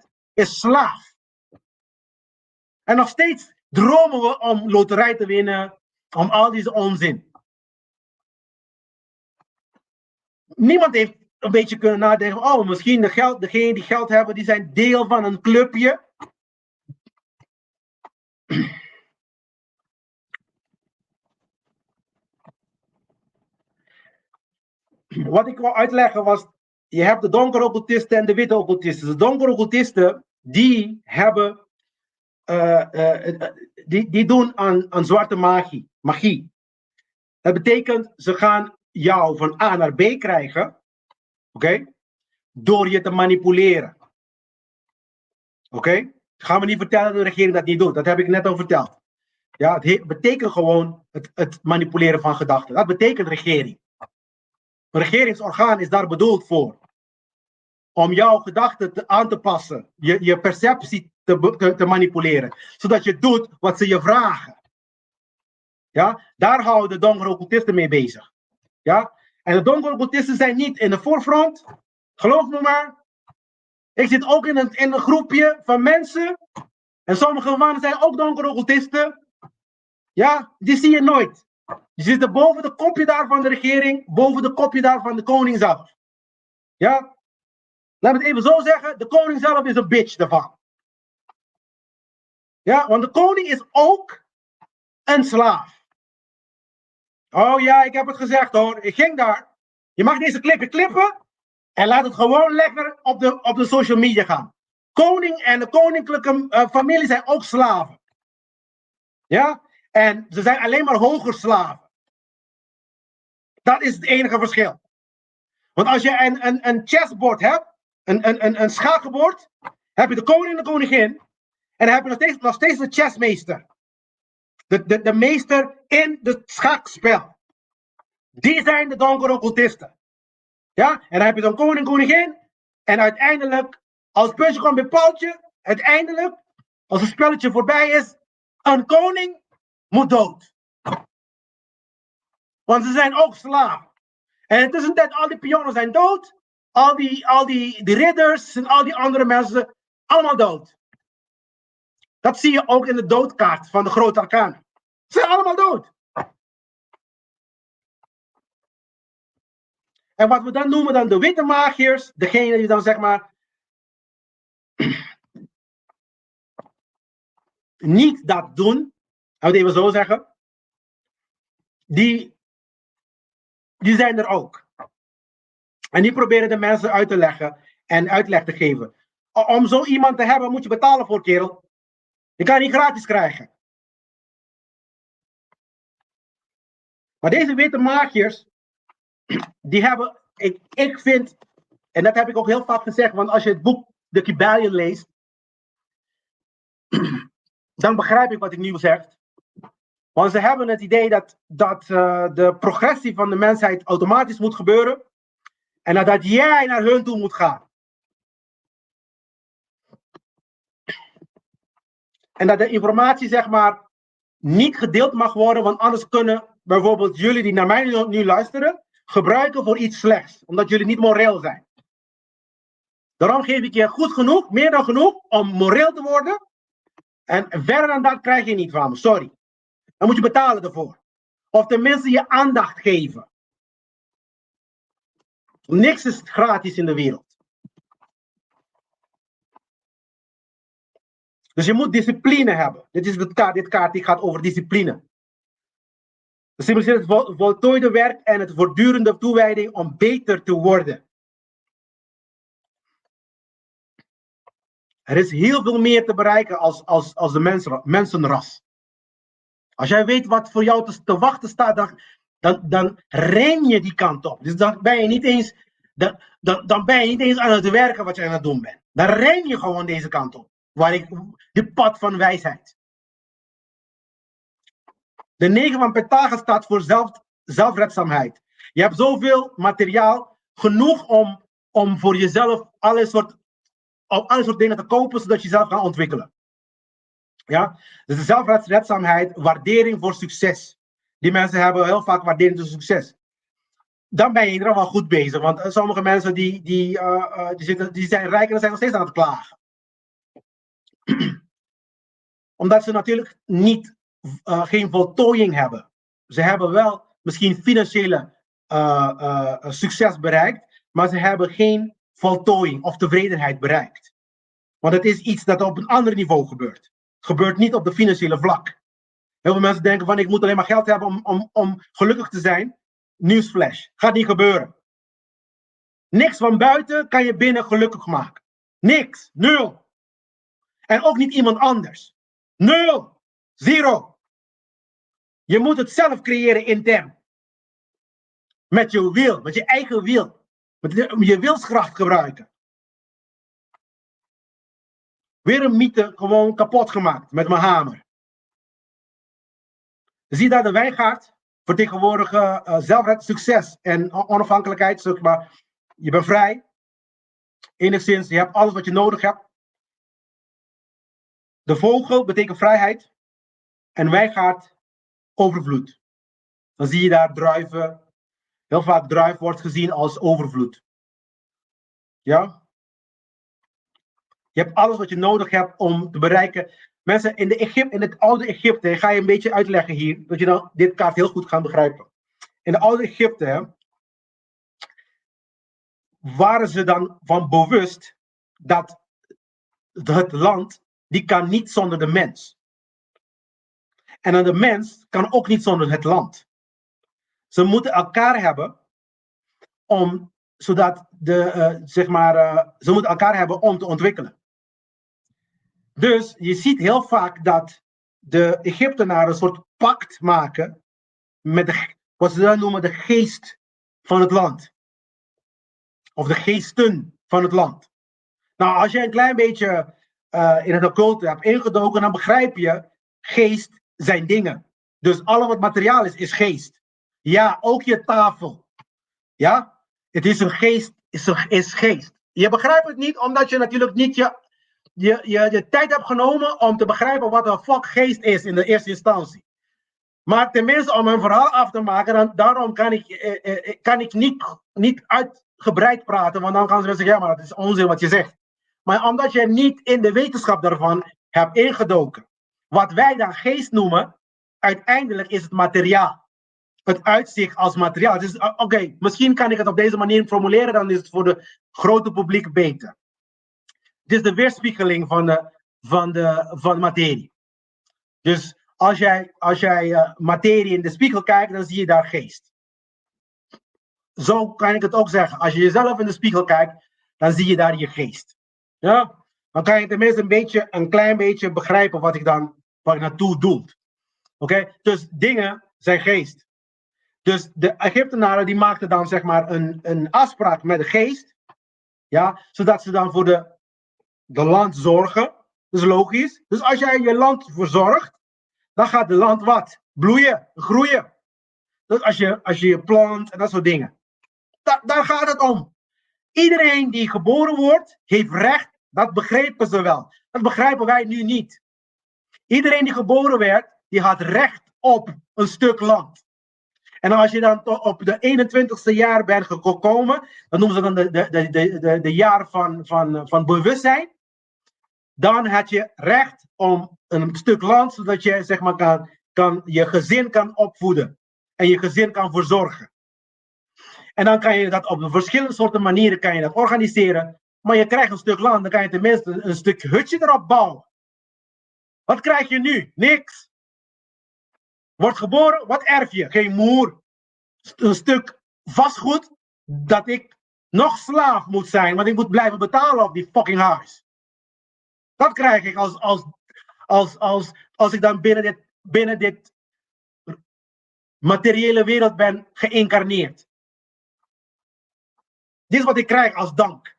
97% is slaaf. En nog steeds dromen we om loterij te winnen, om al deze onzin. Niemand heeft een beetje kunnen nadenken, oh, misschien degenen die geld hebben, die zijn deel van een clubje. Wat ik wil uitleggen was, je hebt de donkere occultisten en de witte occultisten. De donkere occultisten, die hebben, die doen aan zwarte magie. Dat betekent, ze gaan jou van A naar B krijgen, oké, door je te manipuleren. Oké? Gaan we niet vertellen dat de regering dat niet doet. Dat heb ik net al verteld. Ja, het betekent gewoon het manipuleren van gedachten. Dat betekent regering. Een regeringsorgaan is daar bedoeld voor. Om jouw gedachten aan te passen. Je perceptie te manipuleren. Zodat je doet wat ze je vragen. Ja? Daar houden de donkere occultisten mee bezig. Ja? En de donkere occultisten zijn niet in de voorfront. Geloof me maar. Ik zit ook in een groepje van mensen. En sommige van hen zijn ook donkere occultisten. Ja, die zie je nooit. Die zitten boven de kopje daar van de regering. Boven de kopje daar van de koning zelf. Ja. Laat me het even zo zeggen. De koning zelf is een bitch daarvan. Ja, want de koning is ook een slaaf. Oh ja, ik heb het gezegd hoor. Ik ging daar. Je mag deze klippen. En laat het gewoon lekker op de social media gaan. Koning en de koninklijke familie zijn ook slaven. Ja? En ze zijn alleen maar hoger slaven. Dat is het enige verschil. Want als je een chessboard hebt, een schaakbord, heb je de koning en de koningin. En dan heb je nog steeds de chessmeester. De meester in het schaakspel. Die zijn de donkere occultisten. Ja, en dan heb je dan koning en koningin. En uiteindelijk, als het puntje komt bij paaltje, uiteindelijk, als het spelletje voorbij is, een koning moet dood. Want ze zijn ook slaven. En in tussentijd, al die pionnen zijn dood. Al die ridders en al die andere mensen, allemaal dood. Dat zie je ook in de doodkaart van de grote arkanen. Ze zijn allemaal dood. En wat we dan noemen dan de witte magiërs, degene die dan zeg maar niet dat doen, laten we het even zo zeggen, die zijn er ook. En die proberen de mensen uit te leggen en uitleg te geven. Om zo iemand te hebben moet je betalen voor, kerel. Je kan niet gratis krijgen. Maar deze witte magiërs, die hebben, ik vind, en dat heb ik ook heel vaak gezegd, want als je het boek The Kybalion leest, dan begrijp ik wat ik nu zeg. Want ze hebben het idee dat de progressie van de mensheid automatisch moet gebeuren. En dat jij naar hun toe moet gaan. En dat de informatie zeg maar niet gedeeld mag worden, want anders kunnen bijvoorbeeld jullie die naar mij nu luisteren, gebruiken voor iets slechts. Omdat jullie niet moreel zijn. Daarom geef ik je goed genoeg, meer dan genoeg, om moreel te worden. En verder dan dat krijg je niet van me, sorry. Dan moet je betalen ervoor. Of tenminste je aandacht geven. Niks is gratis in de wereld. Dus je moet discipline hebben. Dit kaart die gaat over discipline. Het symboliseert het voltooide werk en het voortdurende toewijding om beter te worden. Er is heel veel meer te bereiken als de mensenras. Als jij weet wat voor jou te wachten staat, dan ren je die kant op. Dus dan ben je niet eens, dan ben je niet eens aan het werken wat je aan het doen bent. Dan ren je gewoon deze kant op. De pad van wijsheid. De 9 van Pentakel staat voor zelfredzaamheid. Je hebt zoveel materiaal, genoeg om voor jezelf alle soort dingen te kopen, zodat je jezelf kan ontwikkelen. Ja? Dus de zelfredzaamheid, waardering voor succes. Die mensen hebben heel vaak waardering voor succes. Dan ben je in ieder geval goed bezig. Want sommige mensen die zijn rijk en zijn nog steeds aan het klagen. Omdat ze natuurlijk geen voltooiing hebben. Ze hebben wel misschien financiële succes bereikt, maar ze hebben geen voltooiing of tevredenheid bereikt. Want het is iets dat op een ander niveau gebeurt. Het gebeurt niet op de financiële vlak. Heel veel mensen denken van ik moet alleen maar geld hebben om gelukkig te zijn. Nieuwsflash. Gaat niet gebeuren. Niks van buiten kan je binnen gelukkig maken. Niks. 0. En ook niet iemand anders. 0. 0. Je moet het zelf creëren intern. Met je wil. Met je eigen wil. Met je wilskracht gebruiken. Weer een mythe gewoon kapot gemaakt met mijn hamer. Zie daar de wijngaard vertegenwoordigen zelfred, succes en onafhankelijkheid. Zeg maar. Je bent vrij. Enigszins, je hebt alles wat je nodig hebt. De vogel betekent vrijheid. En wijngaard overvloed. Dan zie je daar druiven. Heel vaak druif wordt gezien als overvloed. Ja? Je hebt alles wat je nodig hebt om te bereiken. Mensen, in het oude Egypte, ik ga je een beetje uitleggen hier, dat je dan dit kaart heel goed gaat begrijpen. In het oude Egypte waren ze dan van bewust dat het land, die kan niet zonder de mens. En dan de mens kan ook niet zonder het land. Ze moeten elkaar hebben zodat ze moeten elkaar hebben om te ontwikkelen. Dus je ziet heel vaak dat de Egyptenaren een soort pact maken met wat ze dan noemen de geest van het land. Of de geesten van het land. Nou, als je een klein beetje in het occulte hebt ingedoken, dan begrijp je, geest zijn dingen. Dus al wat materiaal is geest. Ja, ook je tafel. Ja, het is een geest, is geest. Je begrijpt het niet, omdat je natuurlijk niet je tijd hebt genomen om te begrijpen wat een fuck geest is in de eerste instantie. Maar tenminste, om een verhaal af te maken, daarom kan ik niet uitgebreid praten, want dan gaan ze zeggen, ja, maar het is onzin wat je zegt. Maar omdat je niet in de wetenschap daarvan hebt ingedoken. Wat wij dan geest noemen, uiteindelijk is het materiaal. Het uitzicht als materiaal. Dus oké, misschien kan ik het op deze manier formuleren, dan is het voor de grote publiek beter. Het is de weerspiegeling van materie. Dus als jij materie in de spiegel kijkt, dan zie je daar geest. Zo kan ik het ook zeggen. Als je jezelf in de spiegel kijkt, dan zie je daar je geest. Ja? Dan kan je tenminste een klein beetje begrijpen wat ik naartoe doe. Oké? Dus dingen zijn geest. Dus de Egyptenaren die maakten dan zeg maar een afspraak met de geest. Ja, zodat ze dan voor de land zorgen. Dat is logisch. Dus als jij je land verzorgt, dan gaat het land wat? Bloeien, groeien. Dus als je plant en dat soort dingen. Daar gaat het om. Iedereen die geboren wordt, heeft recht. Dat begrepen ze wel. Dat begrijpen wij nu niet. Iedereen die geboren werd, die had recht op een stuk land. En als je dan op de 21ste jaar bent gekomen, dan noemen ze dan de jaar van bewustzijn. Dan had je recht om een stuk land, zodat je zeg maar je gezin kan opvoeden. En je gezin kan verzorgen. En dan kan je dat op verschillende soorten manieren kan je dat organiseren. Maar je krijgt een stuk land, dan kan je tenminste een stuk hutje erop bouwen. Wat krijg je nu? Niks. Wordt geboren, wat erf je? Geen moer. Een stuk vastgoed dat ik nog slaaf moet zijn, want ik moet blijven betalen op die fucking huis. Dat krijg ik als ik dan binnen dit materiële wereld ben geïncarneerd. Dit is wat ik krijg als dank.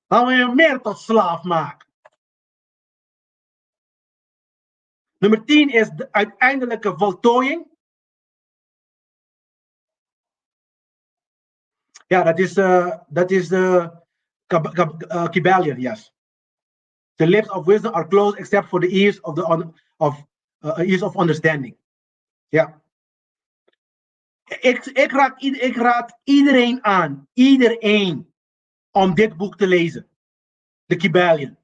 Dan wil je meer tot slaaf maken. Nummer 10 is de uiteindelijke voltooiing. Ja, dat is de Kybalion, yes. The lips of wisdom are closed except for the ears ears of understanding. Ja. Ik raad iedereen aan, om dit boek te lezen. De Kybalion.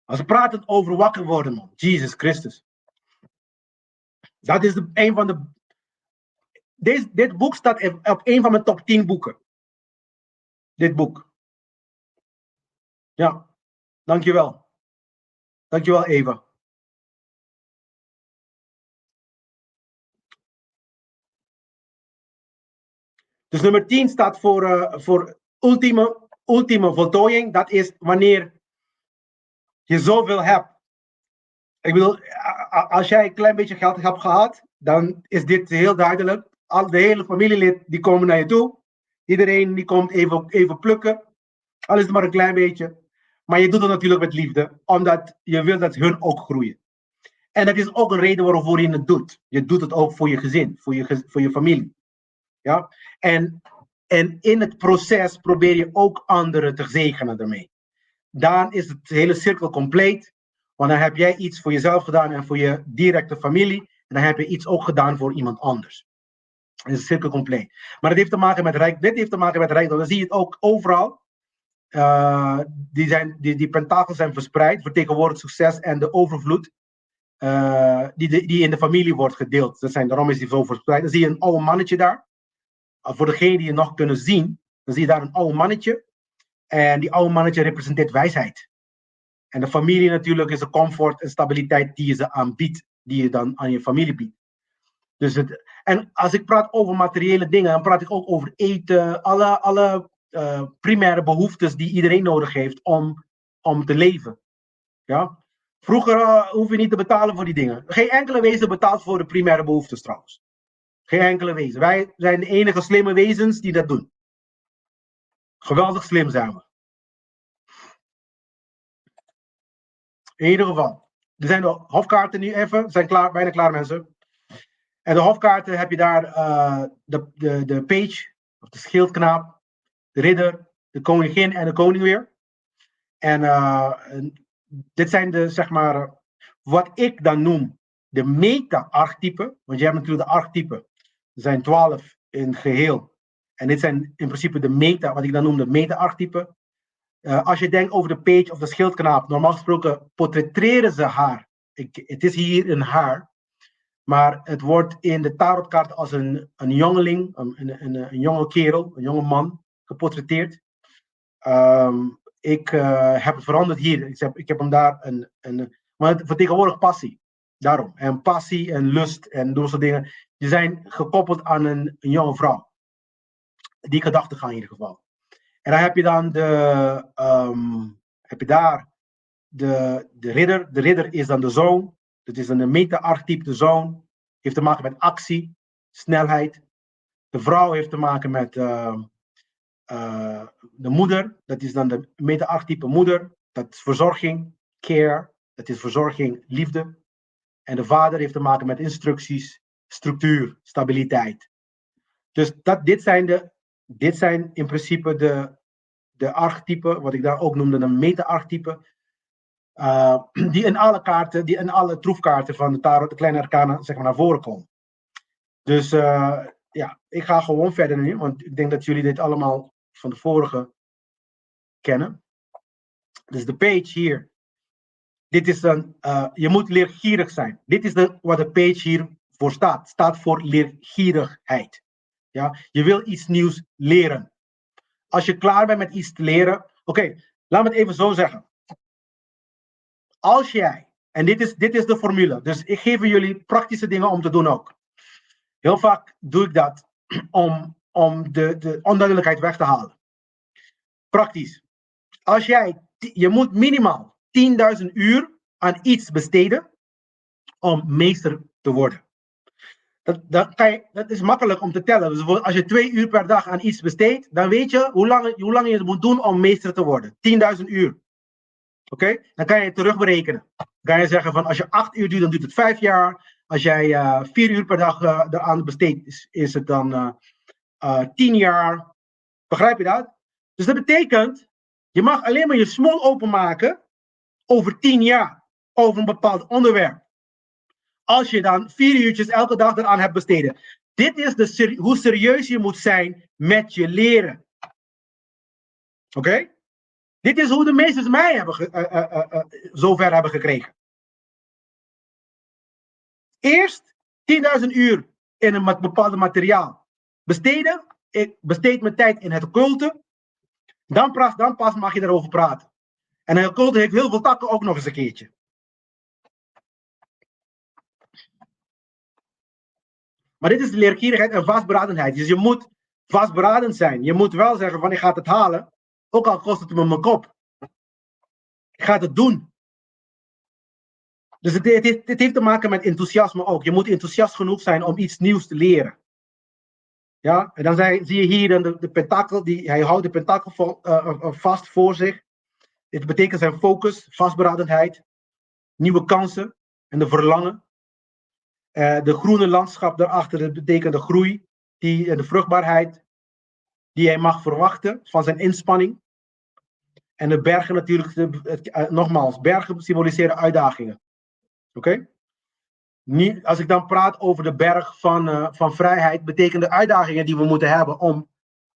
Als we praten over wakker worden, man. Jesus Christus. Dat is een van de... Dit boek staat op een van mijn top 10 boeken. Dit boek. Ja, dankjewel. Dankjewel, Eva. Dus nummer 10 staat voor ultieme voltooiing. Dat is wanneer je zoveel hebt. Ik bedoel, als jij een klein beetje geld hebt gehad, dan is dit heel duidelijk. De hele familielid die komen naar je toe. Iedereen die komt even plukken. Al is het maar een klein beetje. Maar je doet het natuurlijk met liefde, omdat je wil dat hun ook groeien. En dat is ook een reden waarvoor je het doet. Je doet het ook voor je gezin, voor je familie. Ja? En in het proces probeer je ook anderen te zegenen daarmee. Dan is het hele cirkel compleet. Want dan heb jij iets voor jezelf gedaan en voor je directe familie. En dan heb je iets ook gedaan voor iemand anders. Het is een cirkel compleet. Maar het heeft te maken met rijk. Dit heeft te maken met rijkdom. Dan zie je het ook overal. Die pentakels zijn verspreid. Vertegenwoordigt succes en de overvloed. Die in de familie wordt gedeeld. Daarom is die zo verspreid. Dan zie je een oude mannetje daar. Voor degenen die je nog kunnen zien. Dan zie je daar een oude mannetje. En die oude mannetje representeert wijsheid. En de familie natuurlijk is de comfort en stabiliteit die je ze aanbiedt. Die je dan aan je familie biedt. Dus en als ik praat over materiële dingen, dan praat ik ook over eten. Alle primaire behoeftes die iedereen nodig heeft om te leven. Ja? Vroeger hoef je niet te betalen voor die dingen. Geen enkele wezen betaalt voor de primaire behoeftes trouwens. Geen enkele wezen. Wij zijn de enige slimme wezens die dat doen. Geweldig slim zijn we. In ieder geval. Er zijn de hofkaarten nu even. Zijn bijna klaar mensen. En de hofkaarten heb je daar de page. Of de schildknaap. De ridder. De koningin en de koning weer. En dit zijn de, zeg maar, wat ik dan noem de meta-archetypen. Want je hebt natuurlijk de archetypen. Er zijn 12 in geheel. En dit zijn in principe de meta, wat ik dan noem de meta-archetypen. Als je denkt over de page of de schildknaap, normaal gesproken portretteren ze haar. Het is hier een haar. Maar het wordt in de tarotkaart als een jongeling, een jonge kerel, een jonge man geportretteerd. Ik heb het veranderd hier. Ik heb hem daar maar het vertegenwoordigt passie. Daarom. En passie en lust en dat soort dingen. Die zijn gekoppeld aan een jonge vrouw. Die gedachtegang in ieder geval. En dan heb je dan de ridder. De ridder is dan de zoon. Dat is een meta-archetype, de zoon. Heeft te maken met actie, snelheid. De vrouw heeft te maken met de moeder. Dat is dan de meta-archetype moeder. Dat is verzorging, care. Dat is verzorging, liefde. En de vader heeft te maken met instructies, structuur, stabiliteit. Dus dit zijn in principe de archetypen, wat ik daar ook noemde een meta-archetype. Die in alle kaarten, die in alle troefkaarten van de tarot, de kleine arcana, zeg maar, naar voren komen. Dus ja, ik ga gewoon verder nu, want ik denk dat jullie dit allemaal van de vorige kennen. Dus de page hier. Dit is dan, je moet leergierig zijn. Dit is wat de page hier voor staat. Staat voor leergierigheid. Ja? Je wil iets nieuws leren. Als je klaar bent met iets te leren. Oké, laat me het even zo zeggen. Als jij, en dit is de formule. Dus ik geef jullie praktische dingen om te doen ook. Heel vaak doe ik dat om de onduidelijkheid weg te halen. Praktisch. Als je moet minimaal 10.000 uur aan iets besteden om meester te worden. Dat is makkelijk om te tellen. Dus als je 2 uur per dag aan iets besteedt, dan weet je hoe lang je het moet doen om meester te worden. 10.000 uur. Oké? Dan kan je het terugberekenen. kan je zeggen van als je 8 uur doet, dan duurt het 5 jaar. Als jij 4 uur per dag eraan besteedt, is het dan 10 jaar. Begrijp je dat? Dus dat betekent, je mag alleen maar je smol openmaken over 10 jaar. Over een bepaald onderwerp. Als je dan 4 uurtjes elke dag eraan hebt besteden. Dit is hoe serieus je moet zijn met je leren. Oké? Dit is hoe de meesters mij zover hebben gekregen. Eerst 10.000 uur in een bepaald materiaal besteden. Ik besteed mijn tijd in het occulte. Dan pas mag je erover praten. En het occulte heeft heel veel takken ook nog eens een keertje. Maar dit is de leergierigheid en vastberadenheid. Dus je moet vastberaden zijn. Je moet wel zeggen van ik ga het halen. Ook al kost het me mijn kop. Ik ga het doen. Dus het heeft te maken met enthousiasme ook. Je moet enthousiast genoeg zijn om iets nieuws te leren. Ja, en dan zie je hier dan de pentakel. Hij houdt de pentakel vast voor zich. Dit betekent zijn focus, vastberadenheid, nieuwe kansen en de verlangen. De groene landschap daarachter, dat betekent de groei, de vruchtbaarheid die hij mag verwachten van zijn inspanning. En de bergen natuurlijk, nogmaals, bergen symboliseren uitdagingen. Oké? Als ik dan praat over de berg van vrijheid, betekent de uitdagingen die we moeten hebben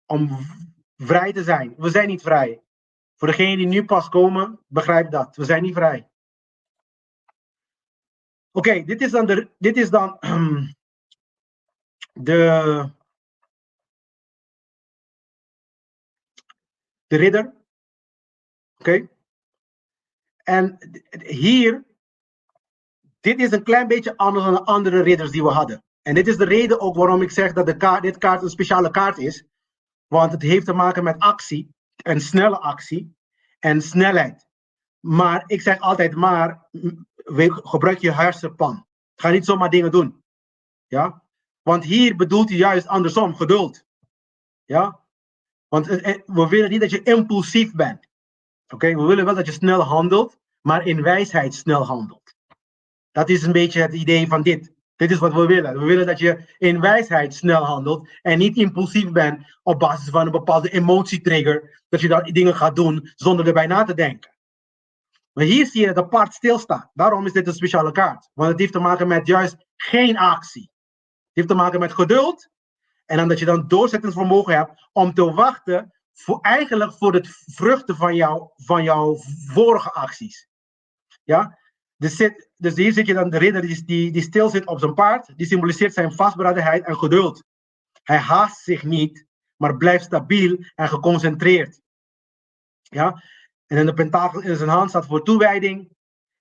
om vrij te zijn. We zijn niet vrij. Voor degenen die nu pas komen, begrijp dat. We zijn niet vrij. Oké, dit is dan de ridder. Oké. En hier, dit is een klein beetje anders dan de andere ridders die we hadden. En dit is de reden ook waarom ik zeg dat dit kaart een speciale kaart is. Want het heeft te maken met actie, en snelle actie, en snelheid. Maar ik zeg altijd gebruik je hersenpan. Ga niet zomaar dingen doen. Ja? Want hier bedoelt hij juist andersom, geduld. Ja? Want we willen niet dat je impulsief bent. Oké? We willen wel dat je snel handelt, maar in wijsheid snel handelt. Dat is een beetje het idee van dit. Dit is wat we willen. We willen dat je in wijsheid snel handelt en niet impulsief bent op basis van een bepaalde emotietrigger, dat je dan dingen gaat doen zonder erbij na te denken. Maar hier zie je dat de paard stilstaat. Daarom is dit een speciale kaart. Want het heeft te maken met juist geen actie. Het heeft te maken met geduld. En dan dat je dan doorzettingsvermogen hebt om te wachten eigenlijk voor het vruchten van jouw vorige acties. Ja? Dus hier zit je dan de ridder die stil zit op zijn paard. Die symboliseert zijn vastberadenheid en geduld. Hij haast zich niet, maar blijft stabiel en geconcentreerd. Ja? En in de pentakel in zijn hand staat voor toewijding.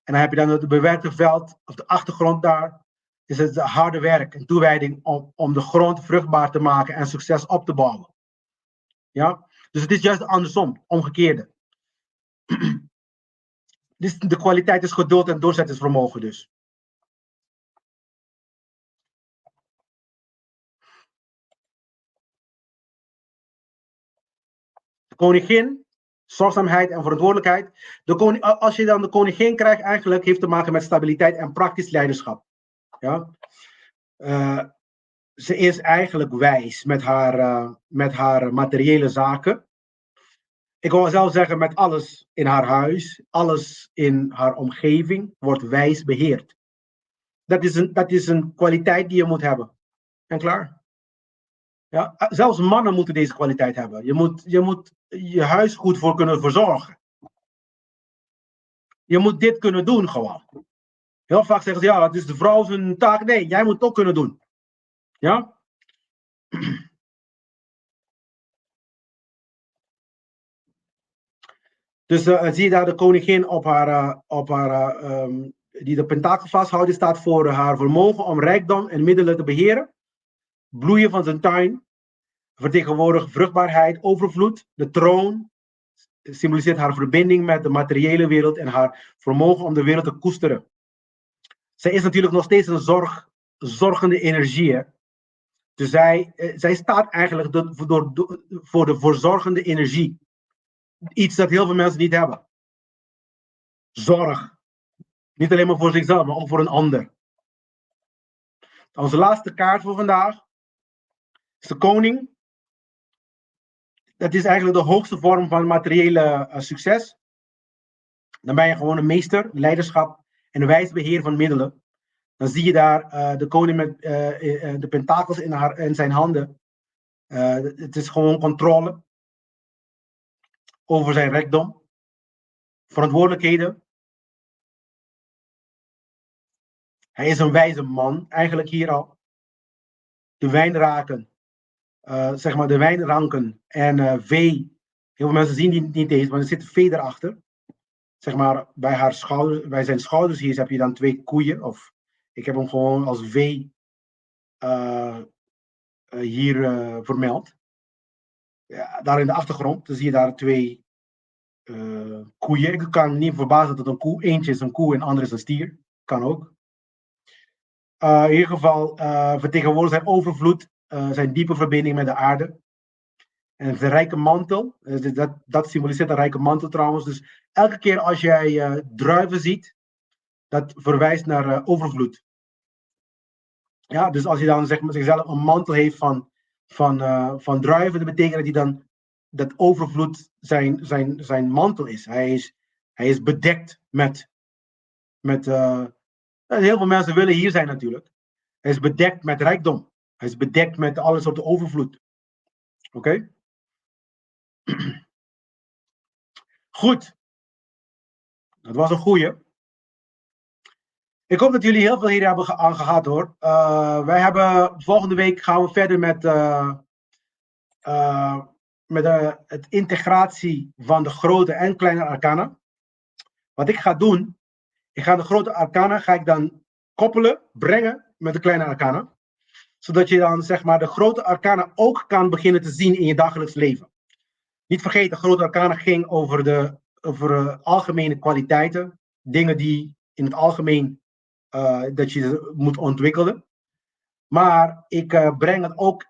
En dan heb je dan het bewerkte veld, of de achtergrond daar. Is het harde werk en toewijding om de grond vruchtbaar te maken en succes op te bouwen. Ja? Dus het is juist andersom, omgekeerde. Dus de kwaliteit is geduld en doorzettingsvermogen dus. De koningin, zorgzaamheid en verantwoordelijkheid. Als je dan de koningin krijgt, eigenlijk heeft te maken met stabiliteit en praktisch leiderschap. Ja? Ze is eigenlijk wijs met haar materiële zaken. Ik wil zelf zeggen, met alles in haar huis, alles in haar omgeving wordt wijs beheerd. Dat is een kwaliteit die je moet hebben. En klaar. Ja, zelfs mannen moeten deze kwaliteit hebben. Je moet je huis goed voor kunnen verzorgen. Je moet dit kunnen doen gewoon. Heel vaak zeggen ze, ja, het is de vrouw zijn taak. Nee, jij moet het ook kunnen doen. Ja? Dus zie je daar de koningin die de pentakel vasthoudt, staat voor haar vermogen om rijkdom en middelen te beheren. Bloeien van zijn tuin, vertegenwoordigt vruchtbaarheid, overvloed. De troon symboliseert haar verbinding met de materiële wereld en haar vermogen om de wereld te koesteren. Zij is natuurlijk nog steeds een zorgende energie. Hè? Dus zij staat eigenlijk voor de verzorgende energie. Iets dat heel veel mensen niet hebben. Zorg. Niet alleen maar voor zichzelf, maar ook voor een ander. Onze laatste kaart voor vandaag is de koning. Dat is eigenlijk de hoogste vorm van materiële succes. Dan ben je gewoon een meester, leiderschap en een wijs beheer van middelen. Dan zie je daar de koning met de pentakels in zijn handen. Het is gewoon controle over zijn rijkdom, verantwoordelijkheden. Hij is een wijze man, eigenlijk hier al. De wijnraken, zeg maar de wijnranken en vee. Heel veel mensen zien die niet eens, maar er zit vee erachter. Zeg maar bij zijn schouders hier heb je dan 2 koeien. Of ik heb hem gewoon als vee hier vermeld. Ja, daar in de achtergrond dan zie je daar 2 koeien. Ik kan niet verbazen dat het een koe, eentje is een koe en de andere is een stier. Kan ook. In ieder geval vertegenwoordigt zijn overvloed, zijn diepe verbinding met de aarde. En de rijke mantel, dat symboliseert een rijke mantel trouwens. Dus elke keer als jij druiven ziet, dat verwijst naar overvloed. Ja, dus als je dan zeg maar zichzelf een mantel heeft van druiven, dat betekent dat hij dan dat overvloed zijn mantel is. Hij is bedekt met heel veel mensen willen hier zijn natuurlijk. Hij is bedekt met rijkdom. Hij is bedekt met alles op de overvloed. Oké? Goed. Dat was een goeie. Ik hoop dat jullie heel veel hier hebben aan gehad hoor. Volgende week gaan we verder met het integratie van de grote en kleine arcana. Wat ik ga doen, ik ga de grote arcana dan koppelen, brengen met de kleine arcana. Zodat je dan zeg maar de grote arcana ook kan beginnen te zien in je dagelijks leven. Niet vergeten, de grote arcana ging over algemene kwaliteiten. Dingen die in het algemeen dat je moet ontwikkelen. Maar ik breng het ook,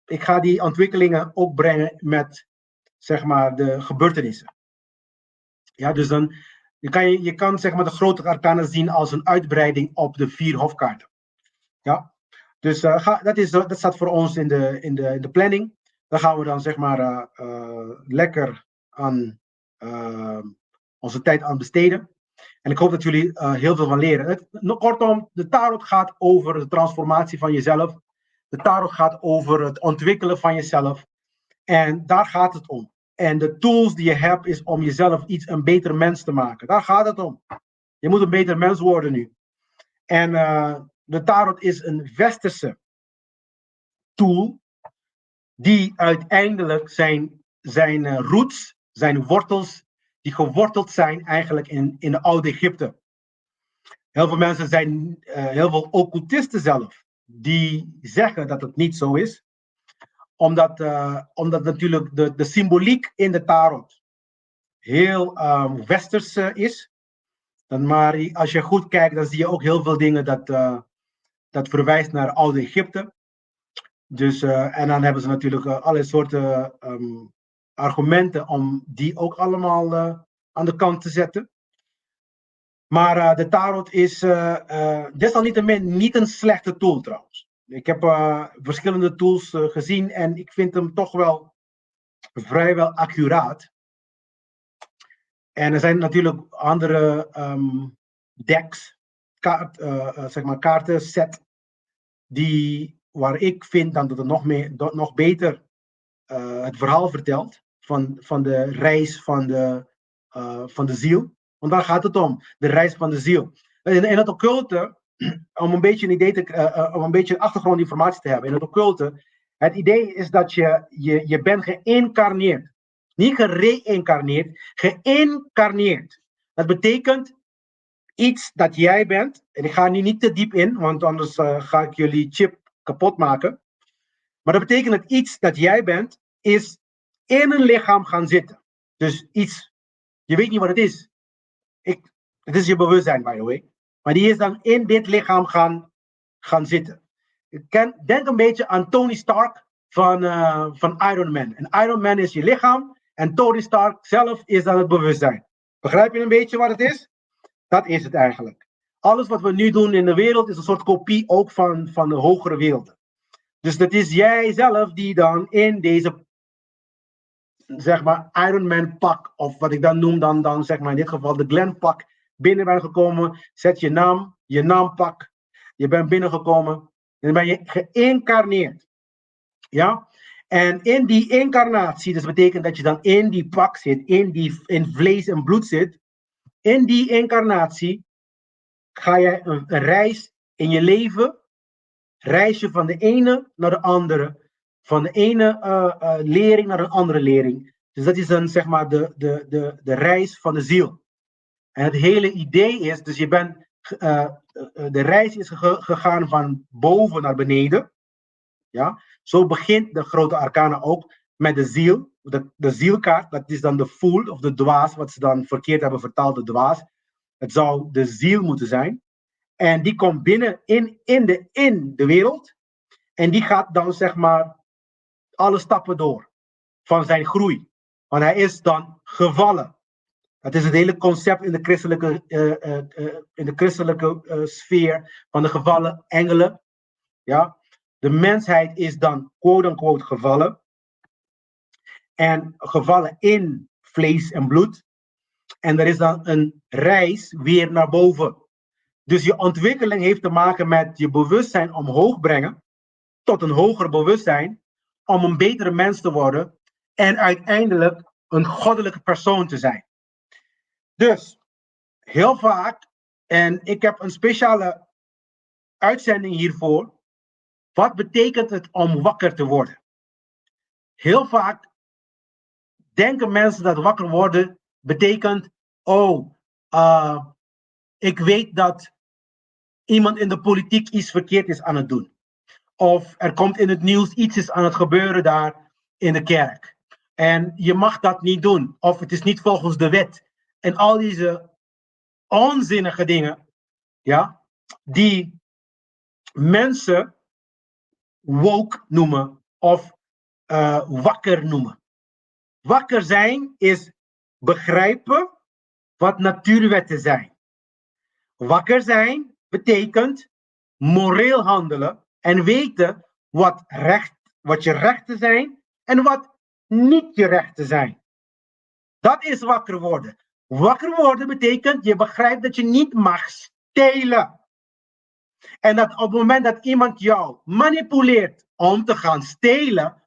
ik ga die ontwikkelingen ook brengen met zeg maar de gebeurtenissen. Ja, dus dan je kan zeg maar de grote arcana zien als een uitbreiding op de 4 hofkaarten. Ja, dus dat staat voor ons in de planning. Daar gaan we dan zeg maar lekker aan onze tijd aan besteden. En ik hoop dat jullie heel veel van leren. Kortom, de tarot gaat over de transformatie van jezelf. De tarot gaat over het ontwikkelen van jezelf. En daar gaat het om. En de tools die je hebt is om jezelf een beter mens te maken. Daar gaat het om. Je moet een beter mens worden nu. En de tarot is een westerse tool die uiteindelijk zijn roots, zijn wortels, die geworteld zijn eigenlijk in de oude Egypte. Heel veel mensen zijn, heel veel occultisten zelf, die zeggen dat het niet zo is. Omdat natuurlijk de symboliek in de tarot heel westers is. Maar als je goed kijkt, dan zie je ook heel veel dingen dat verwijst naar oude Egypte. Dus, en dan hebben ze natuurlijk allerlei soorten argumenten om die ook allemaal aan de kant te zetten. Maar de tarot is desalniettemin niet een slechte tool trouwens. Ik heb verschillende tools gezien en ik vind hem toch wel vrijwel accuraat. En er zijn natuurlijk andere decks, zeg maar kaartenset, waar ik vind dan dat het nog beter het verhaal vertelt van de reis van de ziel. Want daar gaat het om, de reis van de ziel. In het occulte, om een beetje achtergrondinformatie te hebben, in het occulte, het idee is dat je bent geïncarneerd. Niet gereïncarneerd, geïncarneerd. Dat betekent iets dat jij bent, en ik ga nu niet te diep in, want anders ga ik jullie chip kapot maken. Maar dat betekent dat iets dat jij bent, is in een lichaam gaan zitten. Dus iets, je weet niet wat het is. Het is je bewustzijn, by the way. Maar die is dan in dit lichaam gaan zitten. Denk een beetje aan Tony Stark van Iron Man. En Iron Man is je lichaam en Tony Stark zelf is dan het bewustzijn. Begrijp je een beetje wat het is? Dat is het eigenlijk. Alles wat we nu doen in de wereld is een soort kopie ook van de hogere werelden. Dus dat is jij zelf die dan in deze, zeg maar, Iron Man pak, of wat ik dan noem, dan zeg maar in dit geval de Glenn pak, binnen bent gekomen. Zet je naampak. Je bent binnengekomen. En dan ben je geïncarneerd. Ja? En in die incarnatie, dus betekent dat je dan in die pak zit, in vlees en bloed zit. In die incarnatie ga jij een reis in je leven, reis je van de ene naar de andere, van de ene lering naar een andere lering. Dus dat is dan zeg maar de reis van de ziel. En het hele idee is, dus je bent, de reis is gegaan van boven naar beneden. Ja? Zo begint de grote arcana ook met de ziel. De zielkaart, dat is dan de fool of de dwaas, wat ze dan verkeerd hebben vertaald, de dwaas. Het zou de ziel moeten zijn. En die komt binnen in de wereld. En die gaat dan zeg maar alle stappen door van zijn groei. Want hij is dan gevallen. Dat is het hele concept in de christelijke sfeer van de gevallen engelen. Ja? De mensheid is dan quote-unquote gevallen. En gevallen in vlees en bloed. En er is dan een reis weer naar boven. Dus je ontwikkeling heeft te maken met je bewustzijn omhoog brengen. Tot een hoger bewustzijn. Om een betere mens te worden. En uiteindelijk een goddelijke persoon te zijn. Dus heel vaak. En ik heb een speciale uitzending hiervoor. Wat betekent het om wakker te worden? Heel vaak denken mensen dat wakker worden betekent, ik weet dat iemand in de politiek iets verkeerd is aan het doen. Of er komt in het nieuws iets is aan het gebeuren daar in de kerk. En je mag dat niet doen. Of het is niet volgens de wet. En al deze onzinnige dingen, ja, die mensen woke noemen of wakker noemen. Wakker zijn is begrijpen wat natuurwetten zijn. Wakker zijn betekent moreel handelen en weten wat je rechten zijn en wat niet je rechten zijn. Dat is wakker worden. Wakker worden betekent je begrijpt dat je niet mag stelen. En dat op het moment dat iemand jou manipuleert om te gaan stelen,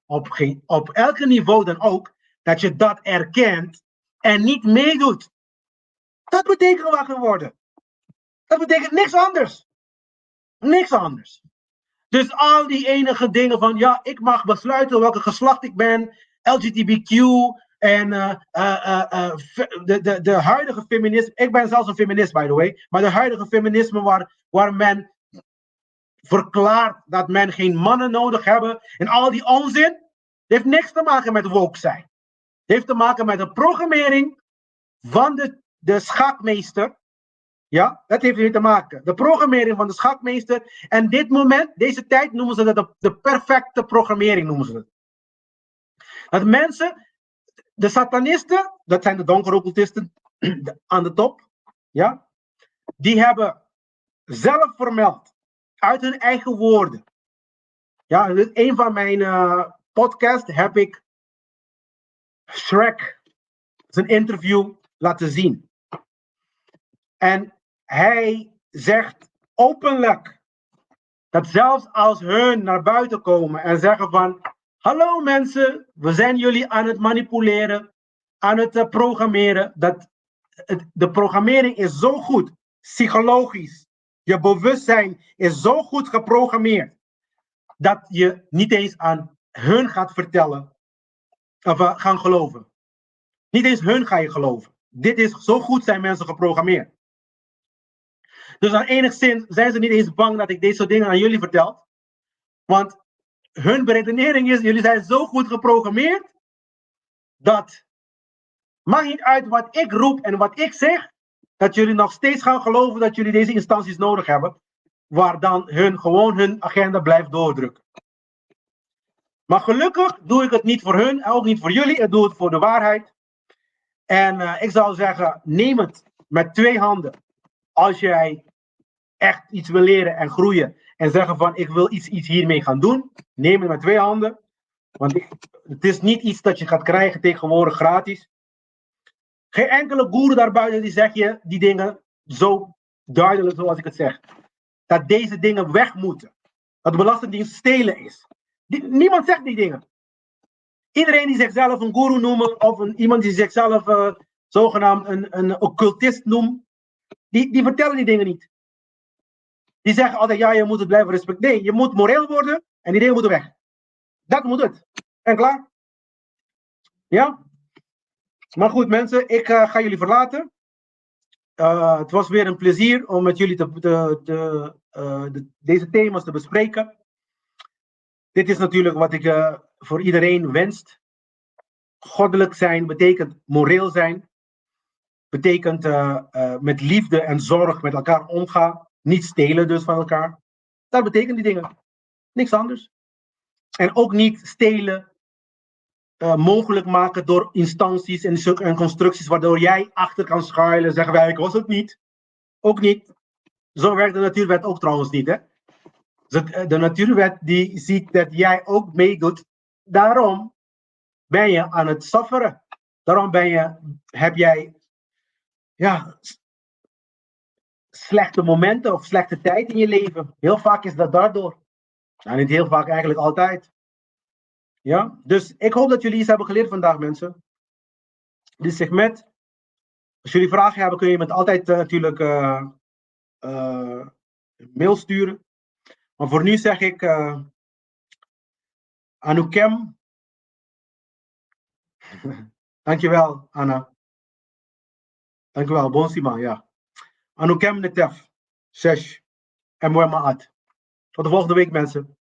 op elke niveau dan ook, dat je dat erkent en niet meedoet. Dat betekent wakker worden. Dat betekent niks anders. Niks anders. Dus al die enige dingen van, ja, ik mag besluiten welke geslacht ik ben, LGBTQ en de huidige feminisme, ik ben zelfs een feminist by the way, maar de huidige feminisme waar men verklaart dat men geen mannen nodig hebben en al die onzin, heeft niks te maken met woke zijn. Het heeft te maken met de programmering van de schakmeester. Ja, dat heeft ermee te maken. De programmering van de schakmeester. En dit moment, deze tijd noemen ze dat de perfecte programmering noemen ze het. Dat mensen, de satanisten, dat zijn de donkere occultisten aan de top. Ja, die hebben zelf vermeld uit hun eigen woorden. Ja, in een van mijn podcasts heb ik Shrek zijn interview laten zien. En hij zegt openlijk dat zelfs als hun naar buiten komen en zeggen van, hallo mensen, we zijn jullie aan het manipuleren, aan het programmeren, dat de programmering is zo goed, psychologisch, je bewustzijn is zo goed geprogrammeerd, dat je niet eens aan hun gaat vertellen, of gaan geloven. Niet eens hun ga je geloven. Dit is, zo goed zijn mensen geprogrammeerd. Dus aan enigszins zijn ze niet eens bang dat ik deze soort dingen aan jullie vertel. Want hun beredenering is, jullie zijn zo goed geprogrammeerd, dat maakt niet uit wat ik roep en wat ik zeg, dat jullie nog steeds gaan geloven dat jullie deze instanties nodig hebben, waar dan hun agenda blijft doordrukken. Maar gelukkig doe ik het niet voor hun, en ook niet voor jullie, ik doe het voor de waarheid. En ik zou zeggen, neem het met 2 handen. als jij echt iets wil leren en groeien en zeggen van ik wil iets hiermee gaan doen, neem het met 2 handen. Want het is niet iets dat je gaat krijgen tegenwoordig gratis. Geen enkele goeroe daarbuiten die zegt je die dingen zo duidelijk zoals ik het zeg. Dat deze dingen weg moeten. Dat de Belastingdienst stelen is. Niemand zegt die dingen. Iedereen die zichzelf een goeroe noemt of iemand die zichzelf zogenaamd een occultist noemt, die vertellen die dingen niet. Die zeggen altijd, ja, je moet het blijven respecteren. Nee, je moet moreel worden en die dingen moeten weg. Dat moet het. En klaar? Ja? Maar goed, mensen, ik ga jullie verlaten. Het was weer een plezier om met jullie deze thema's te bespreken. Dit is natuurlijk wat ik voor iedereen wenst. Goddelijk zijn betekent moreel zijn. Betekent met liefde en zorg met elkaar omgaan. Niet stelen dus van elkaar. Dat betekent die dingen. Niks anders. En ook niet stelen mogelijk maken door instanties en constructies waardoor jij achter kan schuilen en zeggen wij, ik was het niet. Ook niet. Zo werkt de natuurwet ook trouwens niet. Hè? De natuurwet die ziet dat jij ook meedoet. Daarom ben je aan het sufferen. Daarom heb jij slechte momenten of slechte tijd in je leven. Heel vaak is dat daardoor. Nou, niet heel vaak, eigenlijk altijd. Ja, dus ik hoop dat jullie iets hebben geleerd vandaag, mensen. Dit segment. Als jullie vragen hebben, kun je me altijd natuurlijk mail sturen. Maar voor nu zeg ik Anukem. Dankjewel, Anna. Dankjewel, Bonsima, ja. Anukem Netef. 6. En Mooi Maat. Tot de volgende week, mensen.